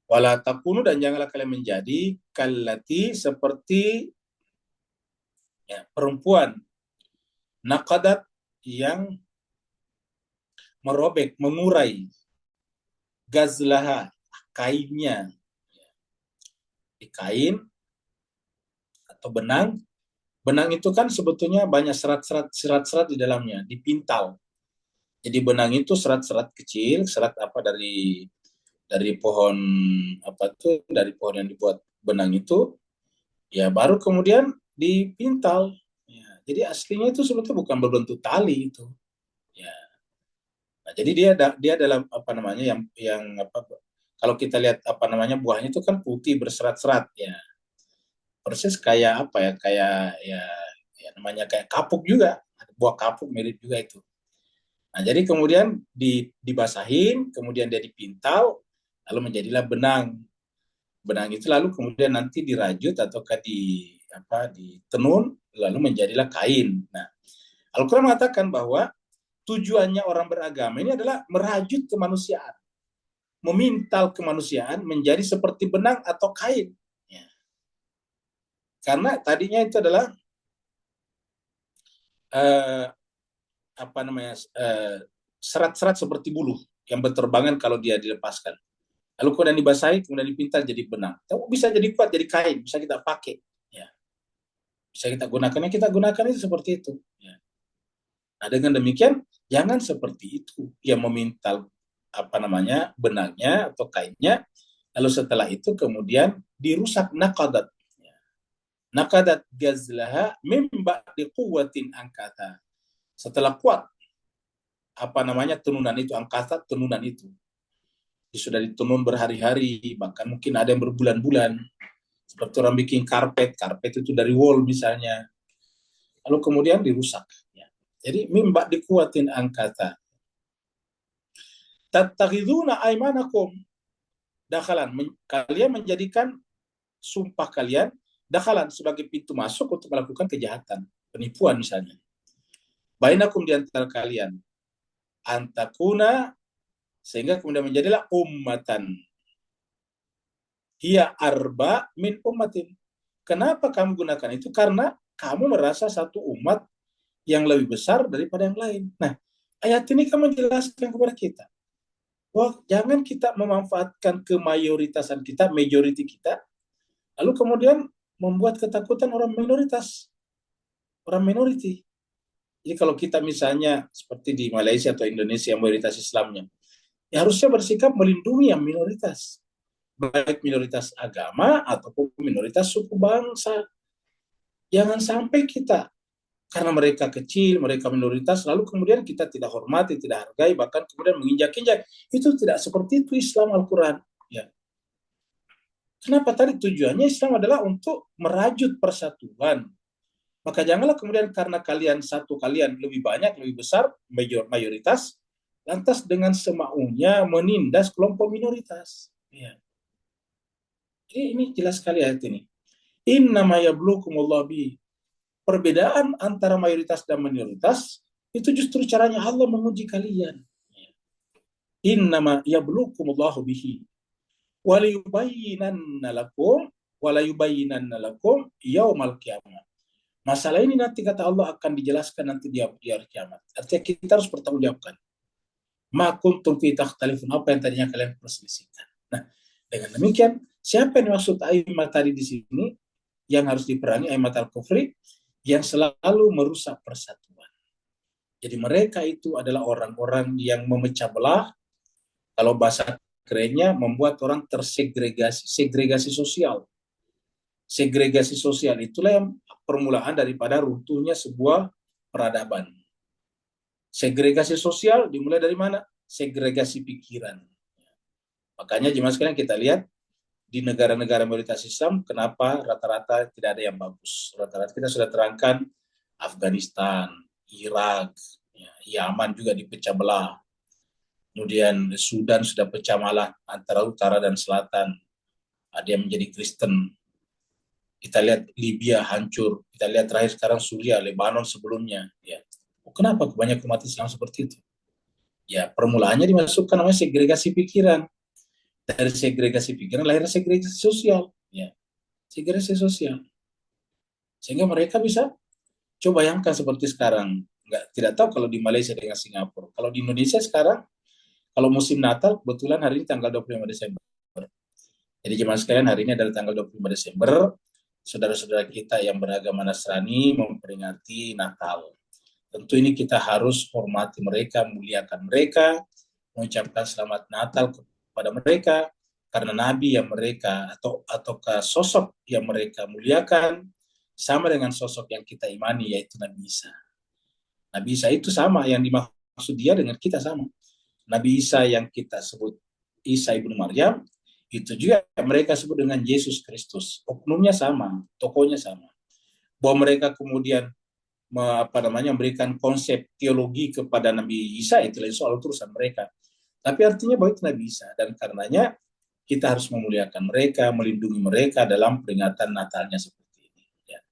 Wala takunu, dan janganlah kalian menjadi kallati, seperti ya, perempuan naqadat, yang merobek, mengurai, gazlaha, kainnya. di kain atau benang. Benang itu kan sebetulnya banyak serat-serat di dalamnya, dipintal. Jadi benang itu serat-serat kecil, serat apa dari pohon apa tuh, dari pohon yang dibuat benang itu, ya baru kemudian dipintal. Ya, jadi aslinya itu sebetulnya bukan berbentuk tali itu. Ya. Nah, jadi dia dalam apa namanya yang apa, kalau kita lihat apa namanya buahnya itu kan putih berserat-serat ya. Persis kayak apa ya, kayak ya namanya kayak kapuk juga, buah kapuk mirip juga itu. Nah, jadi kemudian dibasahin, kemudian dia dipintal, lalu menjadilah benang. Benang itu lalu kemudian nanti dirajut ataukah ditenun, lalu menjadilah kain. Nah, Al-Quran mengatakan bahwa tujuannya orang beragama ini adalah merajut kemanusiaan, memintal kemanusiaan menjadi seperti benang atau kain. Ya. Karena tadinya itu adalah apa namanya serat-serat seperti buluh yang berterbangan kalau dia dilepaskan. Lalu kemudian dibasahi, kemudian dipintal jadi benang. Bisa jadi kuat, jadi kain, bisa kita pakai. Ya. Bisa kita gunakan, kita gunakan itu seperti itu. Ya. Nah, dengan demikian, jangan seperti itu. Yang memintal apa namanya benangnya atau kainnya, lalu setelah itu kemudian dirusak naqadat. Ya. Naqadat gazlaha mim ba'di quwwatin angkata. Setelah kuat apa namanya tenunan itu, angkasa tenunan itu sudah ditenun berhari-hari, bahkan mungkin ada yang berbulan-bulan, seperti orang bikin karpet itu dari wool misalnya, lalu kemudian dirusak. Ya. Jadi mimba dikuatin angkata. Tattakhiduna aymanakum dakhalan, kalian menjadikan sumpah kalian dakhalan sebagai pintu masuk untuk melakukan kejahatan, penipuan misalnya. Bainakum di antara kalian, antakuna, sehingga kemudian menjadilah ummatan. Hiya arba min ummatin. Kenapa kamu gunakan itu? Karena kamu merasa satu umat yang lebih besar daripada yang lain. Nah, ayat ini kan menjelaskan kepada kita, wah, jangan kita memanfaatkan kemayoritasan kita, majority kita, lalu kemudian membuat ketakutan orang minoritas, orang minority. Jadi kalau kita misalnya seperti di Malaysia atau Indonesia mayoritas Islamnya, ya harusnya bersikap melindungi yang minoritas, baik minoritas agama ataupun minoritas suku bangsa. Jangan sampai kita, karena mereka kecil, mereka minoritas, lalu kemudian kita tidak hormati, tidak hargai, bahkan kemudian menginjak-injak. Itu tidak seperti itu Islam Al-Quran. Ya. Kenapa tadi tujuannya Islam adalah untuk merajut persatuan. Maka janganlah kemudian karena kalian lebih banyak, lebih besar, mayoritas, lantas dengan semaunya menindas kelompok minoritas. Ya. Jadi ini jelas sekali ayat ini. Innama yablukumullah bi. Perbedaan antara mayoritas dan minoritas itu justru caranya Allah menguji kalian. Innama yablukumullahu bihi walayubayyinanna lakum yaumal qiyamah. Masalah ini nanti kata Allah akan dijelaskan nanti di hari kiamat. Artinya kita harus bertanggungjawabkan. Ma kuntum fi takhtalifun, apa yang tadinya kalian perselisihkan. Nah, dengan demikian, siapa yang dimaksud a'imah tadi di sini yang harus diperangi, a'imah al-kufri, yang selalu merusak persatuan. Jadi mereka itu adalah orang-orang yang memecah belah, kalau bahasa kerennya membuat orang tersegregasi, segregasi sosial. Segregasi sosial itulah yang permulaan daripada runtuhnya sebuah peradaban. Segregasi sosial dimulai dari mana? Segregasi pikiran. Makanya jemaah sekalian kita lihat di negara-negara mayoritas Islam, kenapa rata-rata tidak ada yang bagus. Rata-rata kita sudah terangkan, Afghanistan, Irak, Yaman juga dipecah belah. Kemudian Sudan sudah pecah belah antara utara dan selatan. Ada yang menjadi Kristen. Kita lihat Libya hancur. Kita lihat terakhir sekarang Suriah, Lebanon sebelumnya. Ya. Kenapa kebanyakan umat Islam seperti itu? Ya, permulaannya dimasukkan namanya segregasi pikiran. Dari segregasi pikiran lahirnya segregasi sosial, ya, segregasi sosial, sehingga mereka bisa coba bayangkan seperti sekarang, tidak tahu kalau di Malaysia dengan Singapura, kalau di Indonesia sekarang, kalau musim Natal kebetulan hari ini tanggal 25 Desember, Jadi jemaah sekalian, hari ini adalah tanggal 25 Desember. Saudara-saudara kita yang beragama Nasrani memperingati Natal. Tentu ini kita harus hormati mereka, muliakan mereka, mengucapkan selamat Natal kepada mereka, karena nabi yang mereka ataukah sosok yang mereka muliakan sama dengan sosok yang kita imani, yaitu Nabi Isa. Nabi Isa itu sama, yang dimaksud dia dengan kita sama. Nabi Isa yang kita sebut Isa ibnu Maryam, itu juga mereka sebut dengan Yesus Kristus. Oknumnya sama, tokohnya sama. Bahwa mereka kemudian memberikan konsep teologi kepada Nabi Isa, itu lain soal urusan mereka. Tapi artinya bahwa itu Nabi Isa, dan karenanya kita harus memuliakan mereka, melindungi mereka dalam peringatan Natalnya seperti ini. Ya.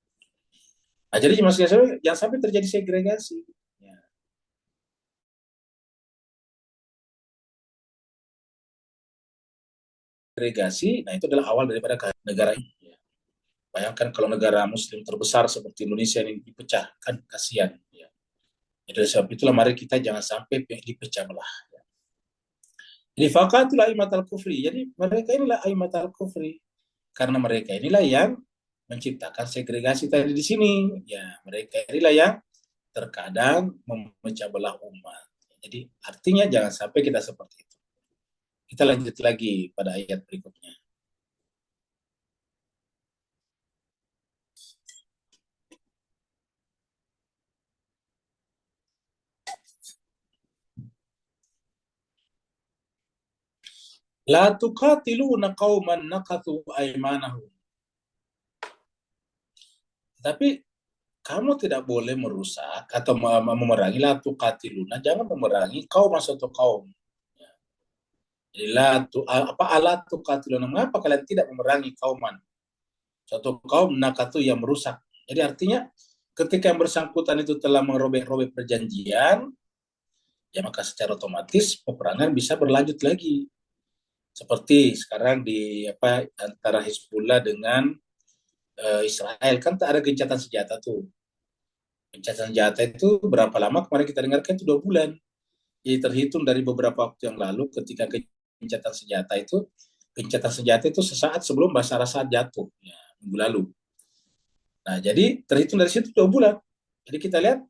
Nah, jadi jangan sampai terjadi segregasi. Ya. Segregasi, nah itu adalah awal daripada negara ini. Ya. Bayangkan kalau negara Muslim terbesar seperti Indonesia ini dipecah, kan kasihan. Ya. Jadi sebab itulah mari kita jangan sampai dipecah belah. Ya. Jadi faqatul aimatal kufri. Jadi mereka inilah aimatal kufri. Karena mereka inilah yang menciptakan segregasi tadi di sini. Ya, mereka inilah yang terkadang memecah belah umat. Jadi artinya jangan sampai kita seperti itu. Kita lanjut lagi pada ayat berikutnya. La tuqatiluna qauman nakathu aymanahum. Tapi kamu tidak boleh merusak atau memerangi, la tuqatiluna, jangan memerangi kaum atau kaum. Jadi ala tuqatiluna, mengapa kalian tidak memerangi kauman? Suatu kaum nakatu yang merusak. Jadi artinya ketika yang bersangkutan itu telah merobek-robek perjanjian, ya maka secara otomatis peperangan bisa berlanjut lagi. Seperti sekarang di antara Hizbullah dengan Israel, kan tak ada gencatan senjata tuh. Gencatan senjata itu berapa lama kemarin kita dengarkan itu 2 bulan. Jadi terhitung dari beberapa waktu yang lalu ketika gencatan senjata itu sesaat sebelum Bashar Assad jatuh, ya, minggu lalu. Nah, jadi terhitung dari situ 2 bulan. Jadi kita lihat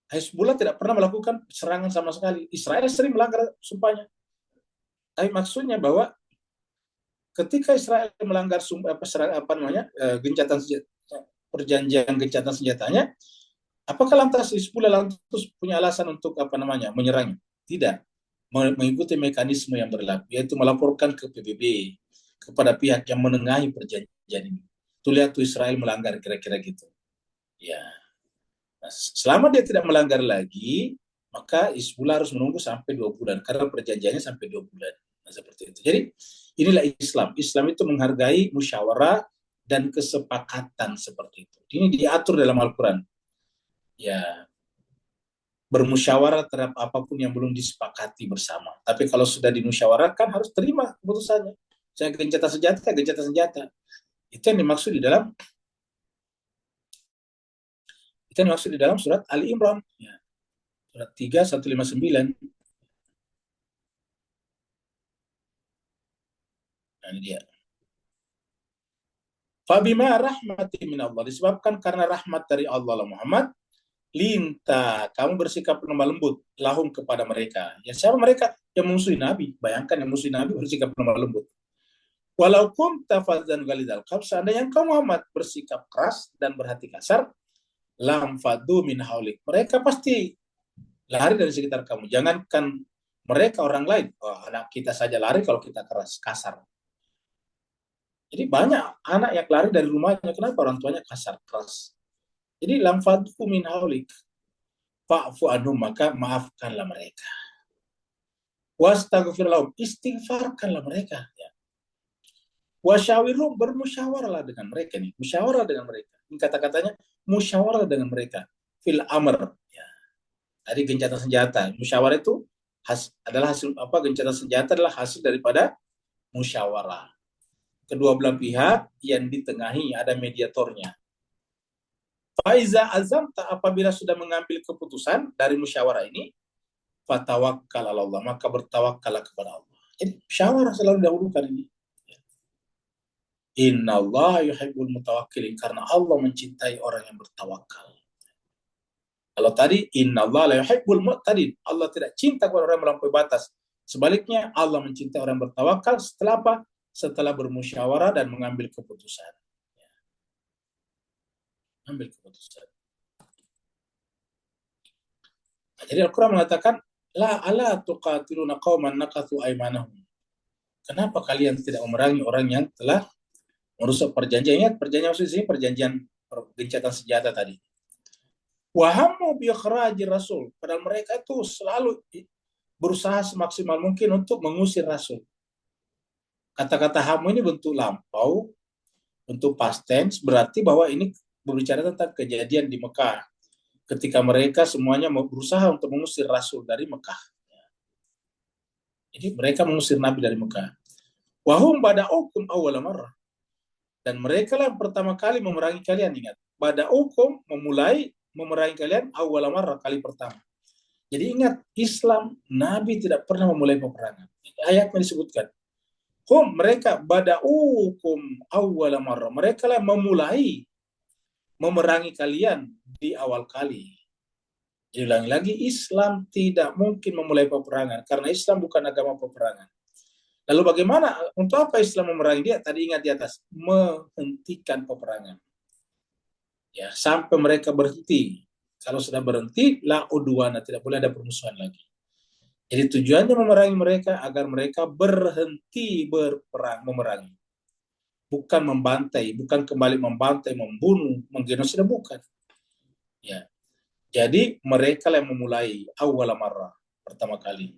Hezbollah tidak pernah melakukan serangan sama sekali. Israel sering melanggar sumpahnya. Tapi maksudnya bahwa ketika Israel melanggar gencatan perjanjian gencatan senjatanya, apakah lantas Hizbullah lantas punya alasan untuk menyerangnya? Tidak. Mengikuti mekanisme yang berlaku, yaitu melaporkan ke PBB, kepada pihak yang menengahi perjanjian ini. Tuh lihat tuh Israel melanggar, kira-kira gitu. Ya. Nah, selama dia tidak melanggar lagi, maka Hizbullah harus menunggu sampai 2 bulan, karena perjanjiannya sampai 2 bulan. Nah, seperti itu. Jadi inilah Islam. Islam itu menghargai musyawarah dan kesepakatan seperti itu. Ini diatur dalam Al-Quran. Ya, bermusyawarah terhadap apapun yang belum disepakati bersama. Tapi kalau sudah dimusyawarahkan harus terima keputusannya. Saya gencatan senjata. Itu yang dimaksud di dalam surat Ali Imran. Ya. Surat 3:159. Nah, ini dia. Fabima rahmati min Allah, disebabkan karena rahmat dari Allah Muhammad, linta, kamu bersikap lemah lembut lahum kepada mereka. Ya, siapa mereka? Yang musuhi Nabi. Bayangkan yang musuhi Nabi bersikap lemah lembut. Walau kunta fadzan ghalidhal qalb, seandainya engkau Muhammad bersikap keras dan berhati kasar, lam fadu min haulik, mereka pasti lari dari sekitar kamu. Jangankan mereka, orang lain, anak kita saja lari kalau kita keras, kasar. Jadi banyak anak yang lari dari rumahnya, kenapa? Orang tuanya kasar, keras. Jadi lam fadu min haulik, fa'fu anhum, maka maafkanlah mereka. Wastaghfir lahum, istighfarkanlah mereka. Ya. Wasyawirum, bermusyawarahlah dengan mereka nih, musyawarah dengan mereka. Ini kata-katanya musyawarah dengan mereka. Fil amr. Ya. Dari gencatan senjata, musyawarah itu adalah hasil gencatan senjata adalah hasil daripada musyawarah. Kedua belah pihak yang ditengahi, ada mediatornya. Faiza azamta, apabila sudah mengambil keputusan dari musyawarah ini, fatawakkal ala Allah, maka bertawakkallah kepada Allah. Jadi musyawarah selalu dahulukan ini. Innallaha yuhibbul mutawakkilin, karena Allah mencintai orang yang bertawakal. Kalau tadi innallaha la yuhibbul mu'tadin, Allah tidak cinta kepada orang yang melampaui batas. Sebaliknya Allah mencintai orang yang bertawakal setelah apa? Setelah bermusyawarah dan mengambil keputusan. Ambil keputusan. Nah, jadi Al-Quran mengatakan la ala tuqatiluna qauman nakathu aymanahum. Kenapa kalian tidak memerangi orang yang telah merusak perjanjian? Ingat perjanjian maksud sini perjanjian gencatan senjata tadi. Wahamu bi ikhraji rasul, padahal mereka itu selalu berusaha semaksimal mungkin untuk mengusir rasul. Kata-kata hamu ini bentuk lampau, bentuk past tense, berarti bahwa ini berbicara tentang kejadian di Mekah ketika mereka semuanya berusaha untuk mengusir rasul dari Mekah. Jadi mereka mengusir Nabi dari Mekah. Wahum bada'ukum awwala marrah, dan mereka lah yang pertama kali memerangi kalian. Ingat, bada'ukum memulai memerangi kalian awwala marrah, kali pertama. Jadi ingat, Islam, Nabi tidak pernah memulai peperangan. Ayatnya disebutkan. Mereka bada'ukum awwala marrah, mereka lah memulai memerangi kalian di awal kali. Diulangi lagi, Islam tidak mungkin memulai peperangan karena Islam bukan agama peperangan. Lalu bagaimana, untuk apa Islam memerangi dia? Tadi ingat di atas, menghentikan peperangan. Ya, sampai mereka berhenti. Kalau sudah berhenti, la udwana, tidak boleh ada permusuhan lagi. Jadi tujuannya memerangi mereka agar mereka berhenti berperang, memerangi. Bukan membantai, bukan kembali membantai, membunuh, menggenosida, bukan. Ya. Jadi mereka yang memulai awal marrah, pertama kali.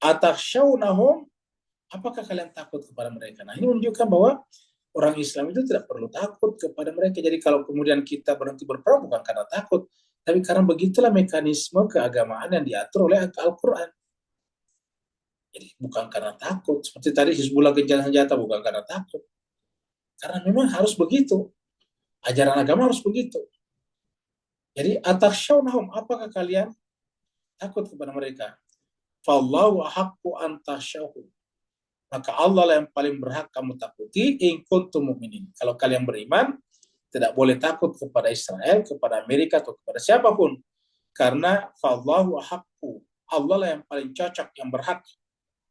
Atakhshawnahum, apakah kalian takut kepada mereka? Nah, ini menunjukkan bahwa orang Islam itu tidak perlu takut kepada mereka. Jadi kalau kemudian kita berhenti berperang bukan karena takut, tapi karena begitulah mekanisme keagamaan yang diatur oleh Al-Quran. Jadi bukan karena takut. Seperti tadi Hizbullah gencatan senjata, bukan karena takut. Karena memang harus begitu. Ajaran agama harus begitu. Jadi atakhshawnahum, apakah kalian takut kepada mereka? Fallahu ahaqqu an takhshawhu, maka Allah lah yang paling berhak kamu takuti in kuntum mu'minin. Kalau kalian beriman, tidak boleh takut kepada Israel, kepada Amerika, atau kepada siapapun. Karena fallahu ahaqqu, Allah lah yang paling cocok, yang berhak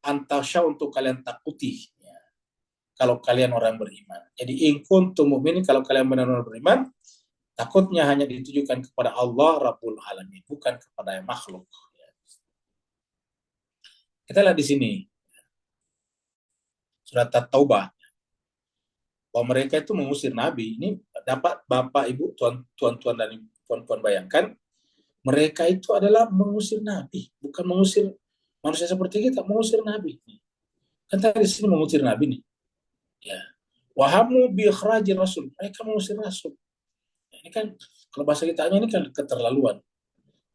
an takhshaw, untuk kalian takuti. Ya. Kalau kalian orang beriman. Jadi in kuntum mu'minin, kalau kalian benar-benar beriman, takutnya hanya ditujukan kepada Allah Rabbul Alamin, bukan kepada yang makhluk. Kita lihat di sini surat At-Taubah, bahwa mereka itu mengusir Nabi. Ini dapat Bapak, Ibu, tuan-tuan dan puan-puan bayangkan, mereka itu adalah mengusir Nabi, bukan mengusir manusia seperti kita, mengusir Nabi. Kan tadi di sini mengusir Nabi nih. Ya. Wahamu bi ikhrajir rasul, mereka mengusir Rasul. Ini kan kalau bahasa kita ini kan keterlaluan,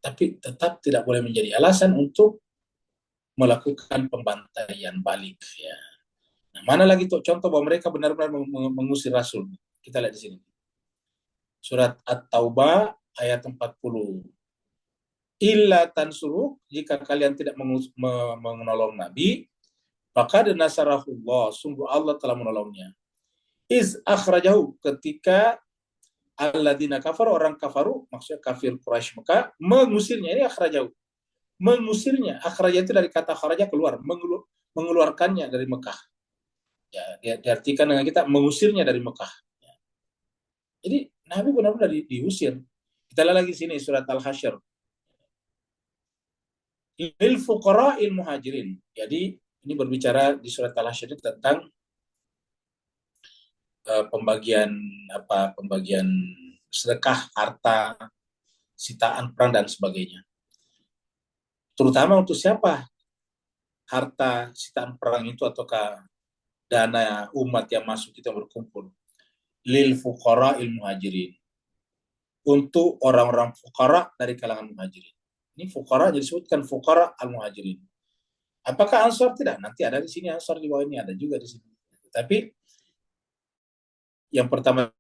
tapi tetap tidak boleh menjadi alasan untuk melakukan pembantaian balik. Ya. Nah, mana lagi tuh contoh bahwa mereka benar-benar mengusir Rasul? Kita lihat di sini. Surat At-Taubah ayat 40. Illa tansuru, jika kalian tidak menolong Nabi, maka nasarahullah, sungguh Allah telah menolongnya. Iz akhrajahu, ketika alladzina kafaru, orang kafaru, maksudnya kafir Quraisy Mekah, mengusirnya. Ini akhrajahu, mengusirnya. Akhraja itu dari kata kharaja, keluar, mengeluarkannya dari Mekah. Ya, diartikan dengan kita mengusirnya dari Mekah. Ya. Jadi Nabi benar-benar diusir. Kita lihat lagi sini surat Al-Hasyr. Lil fuqara'il muhajirin. Jadi ini berbicara di surat Al-Hasyr tentang pembagian sedekah, harta, sitaan perang dan sebagainya. Terutama untuk siapa harta sitaan perang itu, ataukah dana umat yang masuk kita berkumpul? Lil fuqara'il muhajirin, untuk orang-orang fuqara dari kalangan muhajirin. Ini fuqara jadi disebutkan fuqara al muhajirin. Apakah Ansar? Tidak. Nanti ada di sini Ansar, di bawah ini ada juga di sini. Tapi yang pertama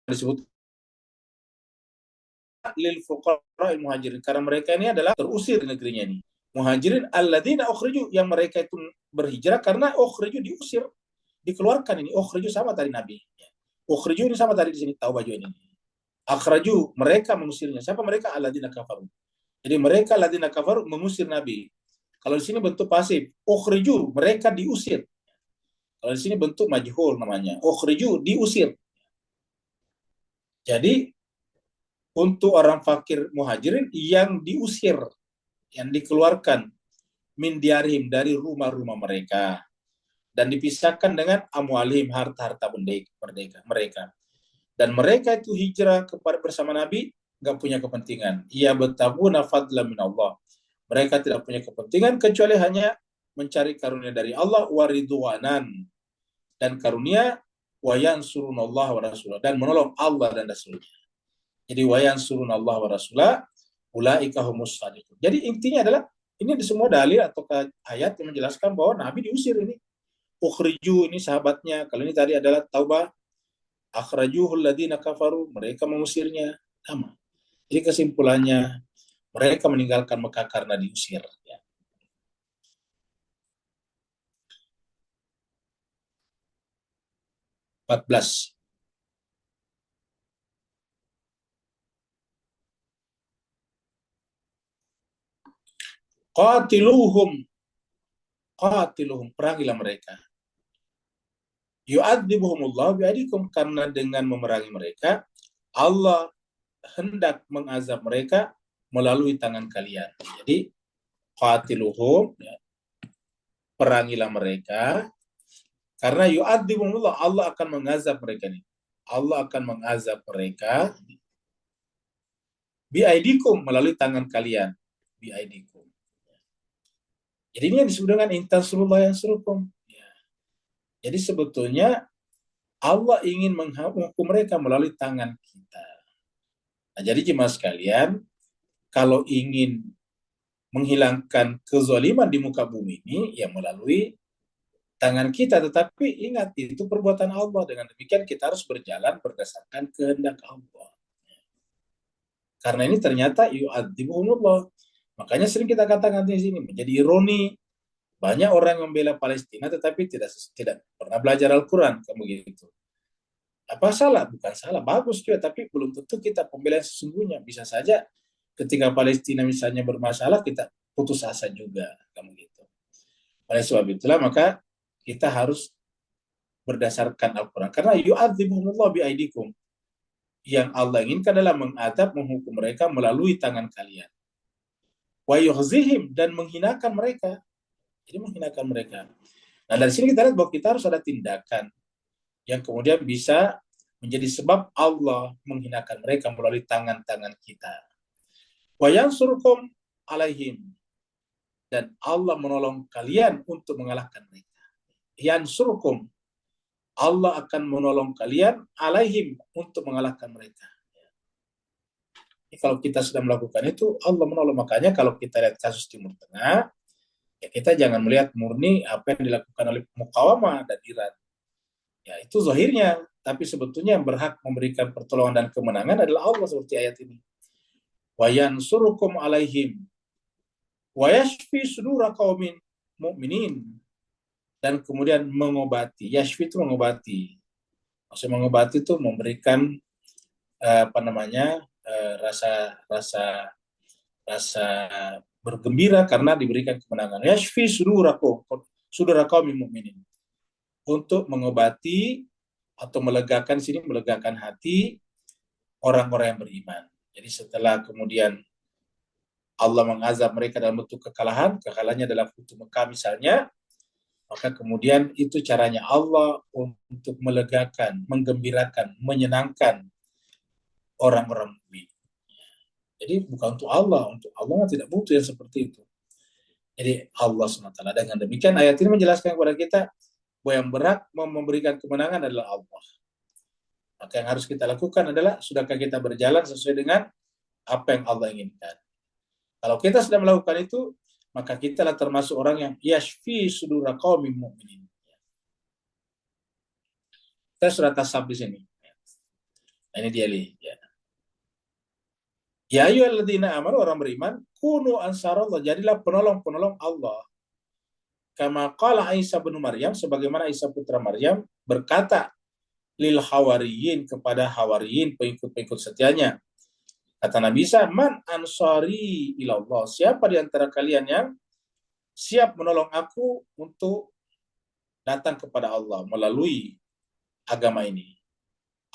disebut lil fuqara al muhajirin, karena mereka ini adalah terusir di negerinya ini. Muhajirin alladzina ukhriju, yang mereka itu berhijrah karena ukhriju, diusir dikeluarkan ini. Ukhriju sama tadi Nabi. Ukhriju ini sama tadi di sini taubah juga ini. Akhraju, mereka mengusirnya. Siapa mereka? Alladzina kafaru. Jadi mereka alladzina kafaru mengusir Nabi. Kalau di sini bentuk pasif, ukhriju, mereka diusir. Kalau di sini bentuk majhul namanya. Ukhriju, diusir. Jadi untuk orang fakir muhajirin yang diusir, yang dikeluarkan min diarihim, dari rumah-rumah mereka, dan dipisahkan dengan amwalihim, harta-harta merdeka mereka. Dan mereka itu hijrah kepada bersama Nabi, nggak punya kepentingan. Ia bertabuna fadla min Allah. Mereka tidak punya kepentingan kecuali hanya mencari karunia dari Allah, waridwanan, dan karunia, wayan surunallah wa rasulah, dan menolong Allah dan Rasulnya. Jadi wayan surunallah wa rasulah, ulaika humus shadiqun. Jadi intinya adalah ini semua dalil atau ayat yang menjelaskan bahwa Nabi diusir ini. Ukhriju ini sahabatnya. Kalau ini tadi adalah taubah. Akhrajuhul ladina kafaru, mereka mengusirnya. Sama. Jadi kesimpulannya, mereka meninggalkan Mekah karena diusir. Ya. (14) Qatiluhum, perangilah mereka. Yu'adzibuhumullah bi'adikum, karena dengan memerangi mereka, Allah hendak mengazab mereka melalui tangan kalian. Jadi qatiluhum, ya, perangilah mereka, karena yu'adzibuhumullah, Allah akan mengazab mereka nih. Allah akan mengazab mereka bi'aidikum, melalui tangan kalian. Bi'aidikum. Jadi ini yang disebut dengan intansurullah yang surukum. Jadi sebetulnya Allah ingin menghukum mereka melalui tangan kita. Nah, jadi jemaah sekalian, kalau ingin menghilangkan kezaliman di muka bumi ini, ya melalui tangan kita. Tetapi ingat, itu perbuatan Allah. Dengan demikian kita harus berjalan berdasarkan kehendak Allah. Karena ini ternyata yu'adzibuhumullah. Makanya sering kita katakan di sini, menjadi ironi. Banyak orang yang membela Palestina tetapi tidak pernah belajar Al-Quran, kamu gitu. Apa salah? Bukan salah, bagus juga, tapi belum tentu kita pembela sesungguhnya. Bisa saja ketika Palestina misalnya bermasalah, kita putus asa juga, kamu gitu. Oleh sebab itulah maka kita harus berdasarkan Al-Quran. Karena yu'adzibuhumullah bi'aidikum. Yang Allah inginkan adalah mengadab, menghukum mereka melalui tangan kalian. Wa yukhzihim, dan menghinakan mereka. Jadi menghinakan mereka. Nah, dari sini kita lihat bahwa kita harus ada tindakan yang kemudian bisa menjadi sebab Allah menghinakan mereka melalui tangan-tangan kita. Wa yansurukum alaihim, dan Allah menolong kalian untuk mengalahkan mereka. Yansurukum, Allah akan menolong kalian alaihim, untuk mengalahkan mereka. Kalau kita sudah melakukan itu, Allah menolong. Makanya kalau kita lihat kasus Timur Tengah, ya kita jangan melihat murni apa yang dilakukan oleh Muqawamah dan Iran. Ya itu zahirnya, tapi sebetulnya yang berhak memberikan pertolongan dan kemenangan adalah Allah, seperti ayat ini. Wa yansurukum alaihim wa yashfi sudura qaumin mu'minin, dan kemudian mengobati. Yashfi itu mengobati. Maksudnya mengobati itu memberikan rasa bergembira karena diberikan kemenangan. Yashfi sudura qaumin mu'minin, untuk mengobati atau melegakan hati orang-orang yang beriman. Jadi setelah kemudian Allah mengazab mereka dalam bentuk kekalahannya adalah Futuh Mekah misalnya, maka kemudian itu caranya Allah untuk melegakan, menggembirakan, menyenangkan orang-orang mukmin. Jadi bukan untuk Allah tidak butuh yang seperti itu. Jadi Allah SWT. Dengan demikian ayat ini menjelaskan kepada kita bahwa yang berhak memberikan kemenangan adalah Allah. Maka yang harus kita lakukan adalah, sudahkah kita berjalan sesuai dengan apa yang Allah inginkan. Kalau kita sudah melakukan itu, maka kita adalah termasuk orang yang yashfi sudura qaumin mu'minin. Kita surat As-Sab di sini. Nah, ini dia lihat. Ya ayyuhalladzina amanu, orang beriman, kunu ansarallah, jadilah penolong-penolong Allah. kama qala Isa bin Maryam, sebagaimana Isa putra Maryam berkata lil hawariyin, kepada hawariyin, pengikut-pengikut setianya. Kata Nabi Isa, man ansari ilallah, siapa di antara kalian yang siap menolong aku untuk datang kepada Allah melalui agama ini.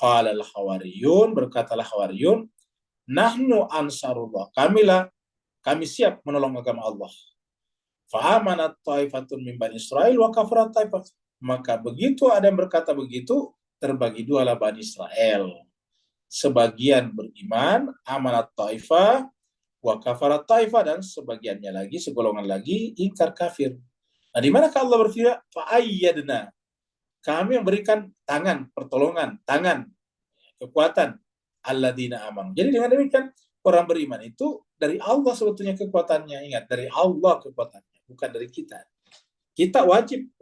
Qala al-hawariyun, berkatalah hawariyun, nahnu ansarullah, kami siap menolong agama Allah. Fa'amanat taifatun min Bani Israel wa kafarat taifat. Maka begitu ada yang berkata begitu, terbagi dua lah Bani Israel. Sebagian beriman, amanat taifah, wa kafarat taifah, dan sebagiannya lagi, segolongan lagi, ingkar kafir. Nah, di manakah Allah berfirman? Fa'ayyadna. Kami yang berikan tangan, pertolongan, tangan, kekuatan, alladzina amanu. Jadi dengan demikian, orang beriman itu dari Allah sebetulnya kekuatannya. Ingat, dari Allah kekuatannya, bukan dari kita. Kita wajib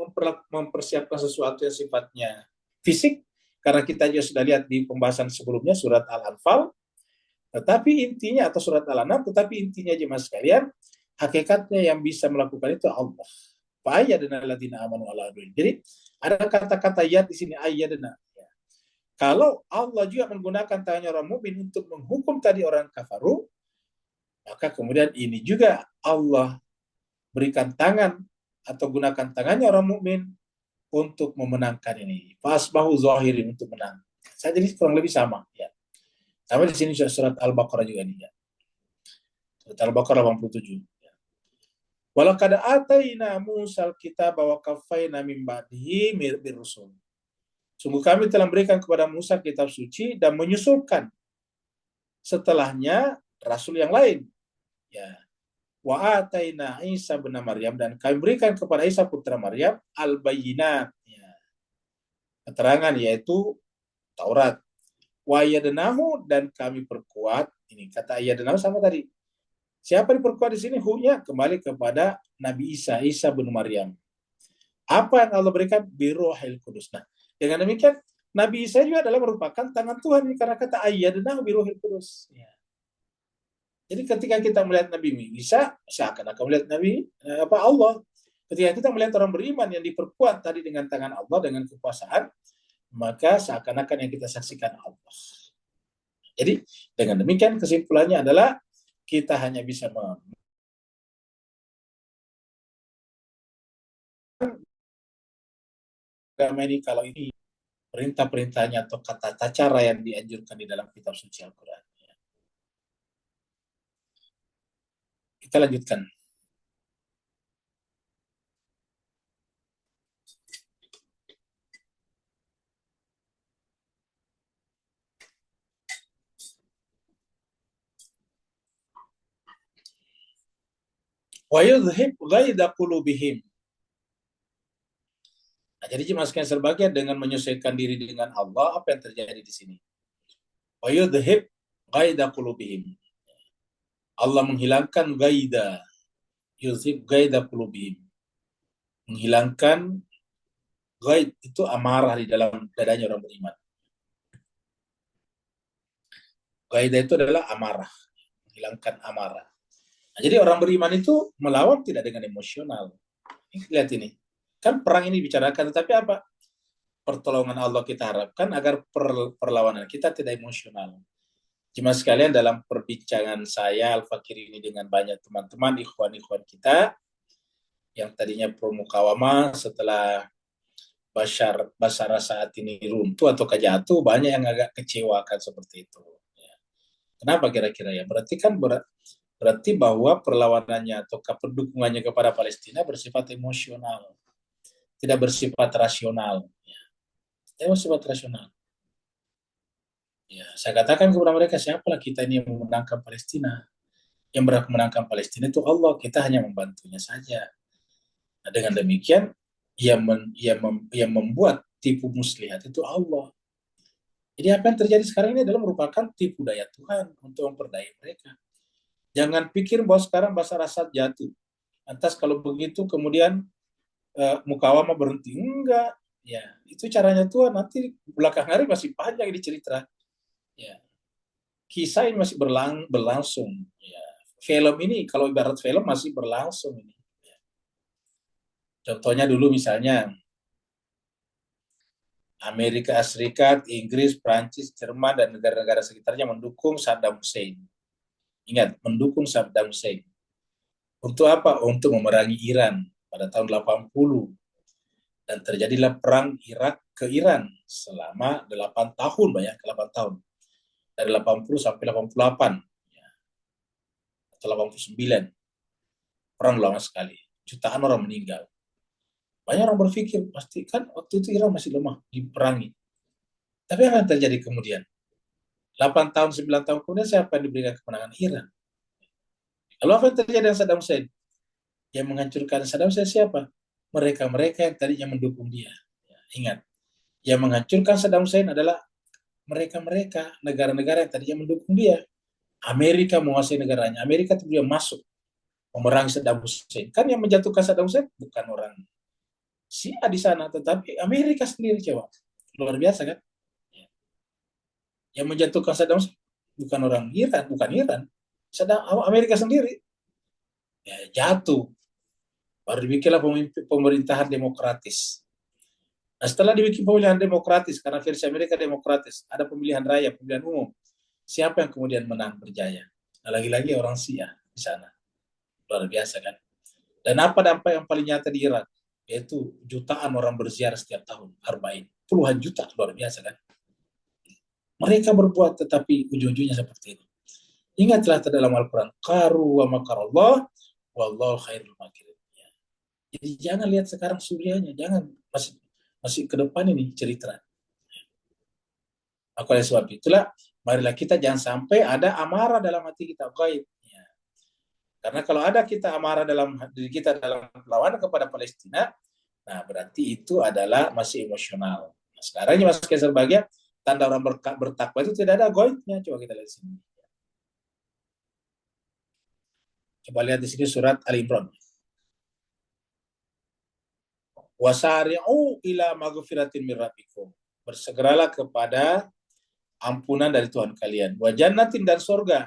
mempersiapkan sesuatu yang sifatnya fisik, karena kita juga sudah lihat di pembahasan sebelumnya, surat Al-Anfal. Tetapi intinya, atau surat Al-An'am, tetapi intinya jemaah sekalian, hakikatnya yang bisa melakukan itu Allah. Fa'ayyadna alladzina amanu ala adwin. Jadi ada kata-kata yad di sini, ayyadna. Kalau Allah juga menggunakan tangannya orang mukmin untuk menghukum tadi orang kafaru, maka kemudian ini juga Allah berikan tangan atau gunakan tangannya orang mukmin untuk memenangkan ini. Fasbahu zahirin, untuk menang. Saya jadi kurang lebih sama. Ya. Sama di sini surat Al-Baqarah juga nih. Ya. Surat Al-Baqarah 87. Ya. Walaqad ataina Musal kitab wa kafaina min ba'dihi birrusul. Sungguh kami telah memberikan kepada Musa kitab suci dan menyusulkan setelahnya rasul yang lain. Ya. Wa ataina Isa bin Maryam, dan kami berikan kepada Isa putra Maryam al-bayyinat. Ya. Keterangan yaitu Taurat. Wa yadnahu, dan kami perkuat. Ini kata yadnahu sama tadi. Siapa diperkuat di sini? Hunya kembali kepada Nabi Isa, Isa bin Maryam. Apa yang Allah berikan? Biruhil Qudus. Nah, dengan demikian, Nabi Isa juga adalah merupakan tangan Tuhan, karena kata ayyadnahu biruhil Qudus. Ya. Jadi ketika kita melihat Nabi Isa, seakan-akan melihat Allah. Ketika kita melihat orang beriman yang diperkuat tadi dengan tangan Allah, dengan kekuasaan, maka seakan-akan yang kita saksikan Allah. Jadi dengan demikian kesimpulannya adalah kita hanya bisa agama ini kalau ini perintah-perintahnya atau kata cara yang dianjurkan di dalam kitab suci Al-Quran. Kita lanjutkan. Wa yudhib ghaidha qulubihim. Nah, jadi jemaah sekalian sebagian dengan menyesuaikan diri dengan Allah, apa yang terjadi di sini? Wa yudhib ghaidha qulubihim. Allah menghilangkan ghaidha. Yudhib ghaidha qulubihim. Menghilangkan ghaid, itu amarah di dalam dadanya orang beriman. Ghaidha itu adalah amarah. Menghilangkan amarah. Nah, jadi orang beriman itu melawan tidak dengan emosional. Lihat ini. Kan perang ini dibicarakan, tetapi apa? Pertolongan Allah kita harapkan agar perlawanan kita tidak emosional. Cuma sekalian dalam perbincangan saya Al-Fakir ini dengan banyak teman-teman, ikhwan-ikhwan kita, yang tadinya pro mukawamah, setelah Basara saat ini runtuh atau jatuh, banyak yang agak kecewakan seperti itu. Kenapa kira-kira ya? Berarti kan berarti bahwa perlawanannya atau pendukungannya kepada Palestina bersifat emosional, tidak bersifat rasional. Tidak bersifat rasional. Ya, saya katakan kepada mereka, siapalah kita ini yang memenangkan Palestina? Yang berhak memenangkan Palestina itu Allah, kita hanya membantunya saja. Nah, dengan demikian, yang membuat tipu muslihat itu Allah. Jadi apa yang terjadi sekarang ini adalah merupakan tipu daya Tuhan untuk memperdaya mereka. Jangan pikir bahwa sekarang Bashar Assad jatuh. Lantas kalau begitu kemudian mukawamah berhenti. Enggak. Ya, itu caranya Tuhan. Nanti belakang hari masih panjang dicerita. Ya. Kisah ini masih berlangsung. Ya. Film ini kalau ibarat film masih berlangsung ini. Ya. Contohnya dulu misalnya Amerika Serikat, Inggris, Prancis, Jerman, dan negara-negara sekitarnya mendukung Saddam Hussein. Ingat, mendukung Saddam Hussein. Untuk apa? Untuk memerangi Iran pada tahun 80. Dan terjadilah perang Irak ke Iran selama 8 tahun, banyak 8 tahun. Dari 80 sampai 88 atau 89. Perang lama sekali. Jutaan orang meninggal. Banyak orang berpikir, pasti kan waktu itu Iran masih lemah, diperangi. Tapi apa yang terjadi kemudian? 8 tahun, 9 tahun kemudian siapa yang diberikan kemenangan? Iran. Lalu apa yang terjadi dengan Saddam Hussein? Yang menghancurkan Saddam Hussein siapa? Mereka-mereka yang tadinya mendukung dia. Ya, ingat, yang menghancurkan Saddam Hussein adalah mereka-mereka, negara-negara yang tadinya mendukung dia. Amerika menguasai negaranya. Amerika itu masuk memerangi Saddam Hussein. Kan yang menjatuhkan Saddam Hussein bukan orang Syiah di sana, tetapi Amerika sendiri, coba. Luar biasa kan? Yang menjatuhkan Saddam Hussein bukan orang Iran, bukan Iran. Amerika sendiri. Ya, jatuh. Baru dibikinlah pemerintahan demokratis. Nah, setelah dibikin pemilihan demokratis, karena versi Amerika demokratis, ada pemilihan raya, pemilihan umum. Siapa yang kemudian menang berjaya? Nah, lagi-lagi orang Syiah di sana. Luar biasa kan? Dan apa dampak yang paling nyata di Irak? Yaitu jutaan orang berziarah setiap tahun, arba'in. Puluhan juta, luar biasa kan? Mereka berbuat, tetapi ujung-ujungnya seperti itu. Ingatlah dalam Al-Quran, qaru wa makarallah, wallahu khairul makirin. Jadi jangan lihat sekarang surianya, jangan masih ke depan ini cerita. Maka oleh sebab itulah, marilah kita jangan sampai ada amarah dalam hati kita, gaib. Ya. Karena kalau ada kita amarah dalam diri kita dalam perlawanan kepada Palestina, nah berarti itu adalah masih emosional. Nah, sekarang ini Mas Kaiser bahagia, tanda orang bertakwa itu tidak ada gaibnya. Coba kita lihat sini. Coba lihat di sini surat Ali Imran. Wasari'u ila maghfiratin min rabbikum. Bersegeralah kepada ampunan dari Tuhan kalian. Wa jannatin, dan surga.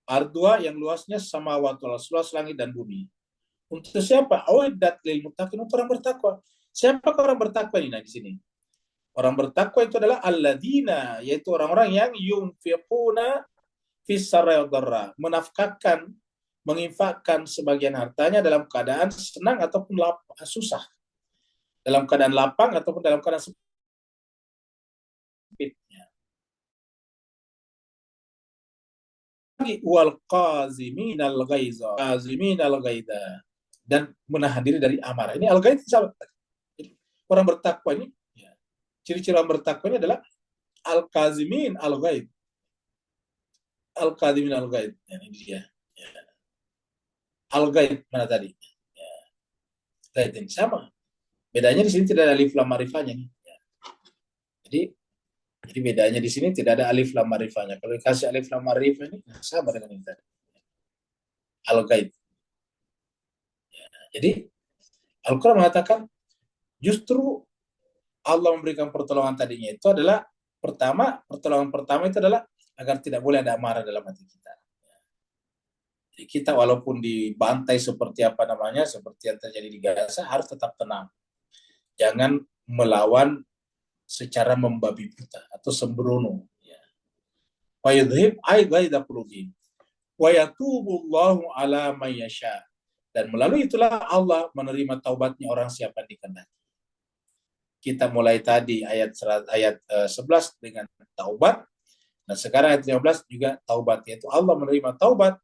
Ardua, yang luasnya samawati wal ardi, luas langit dan bumi. Untuk siapa? Uiddat lil muttaqin, untuk orang bertakwa. Siapa orang bertakwa ini? Nah, di sini. Orang bertakwa itu adalah alladzina, yaitu orang-orang yang yunfiquna fis sarra wad dharra, menafkahkan, menginfakkan sebagian hartanya dalam keadaan senang ataupun susah. Dalam keadaan lapang ataupun dalam keadaan sempit. Wal qaziminal ghaiza, qaziminal ghaidha, dan menahan diri dari amarah. Ini al-ghaidh, orang bertakwa ini, ya, ciri-ciri orang bertakwa ini adalah al-qazimin al-ghaidh. Al-qazimin al-ghaidh. Ya, ini dia. Ya. Al-ghaidh mana tadi? Ya. Ghaidh ini sama. Bedanya di sini tidak ada alif lam ma'rifahnya nih. Ya. Jadi bedanya di sini tidak ada alif lam ma'rifahnya. Kalau dikasih alif lam ma'rifah ini sama dengan ini tadi. Al-ghaib. Ya, jadi Al-Quran mengatakan justru Allah memberikan pertolongan tadinya itu adalah pertolongan pertama itu adalah agar tidak boleh ada amarah dalam hati kita. Jadi kita walaupun dibantai seperti apa namanya, seperti yang terjadi di Gaza, harus tetap tenang. Jangan melawan secara membabi buta atau sembrono. Wa yudhib ghaidha qulubihim wa yatubullahu ala man yasha. Dan melalui itulah Allah menerima taubatnya orang siapa yang dikehendaki. Kita mulai tadi ayat 11 dengan taubat, dan sekarang ayat 15 juga taubat, yaitu Allah menerima taubat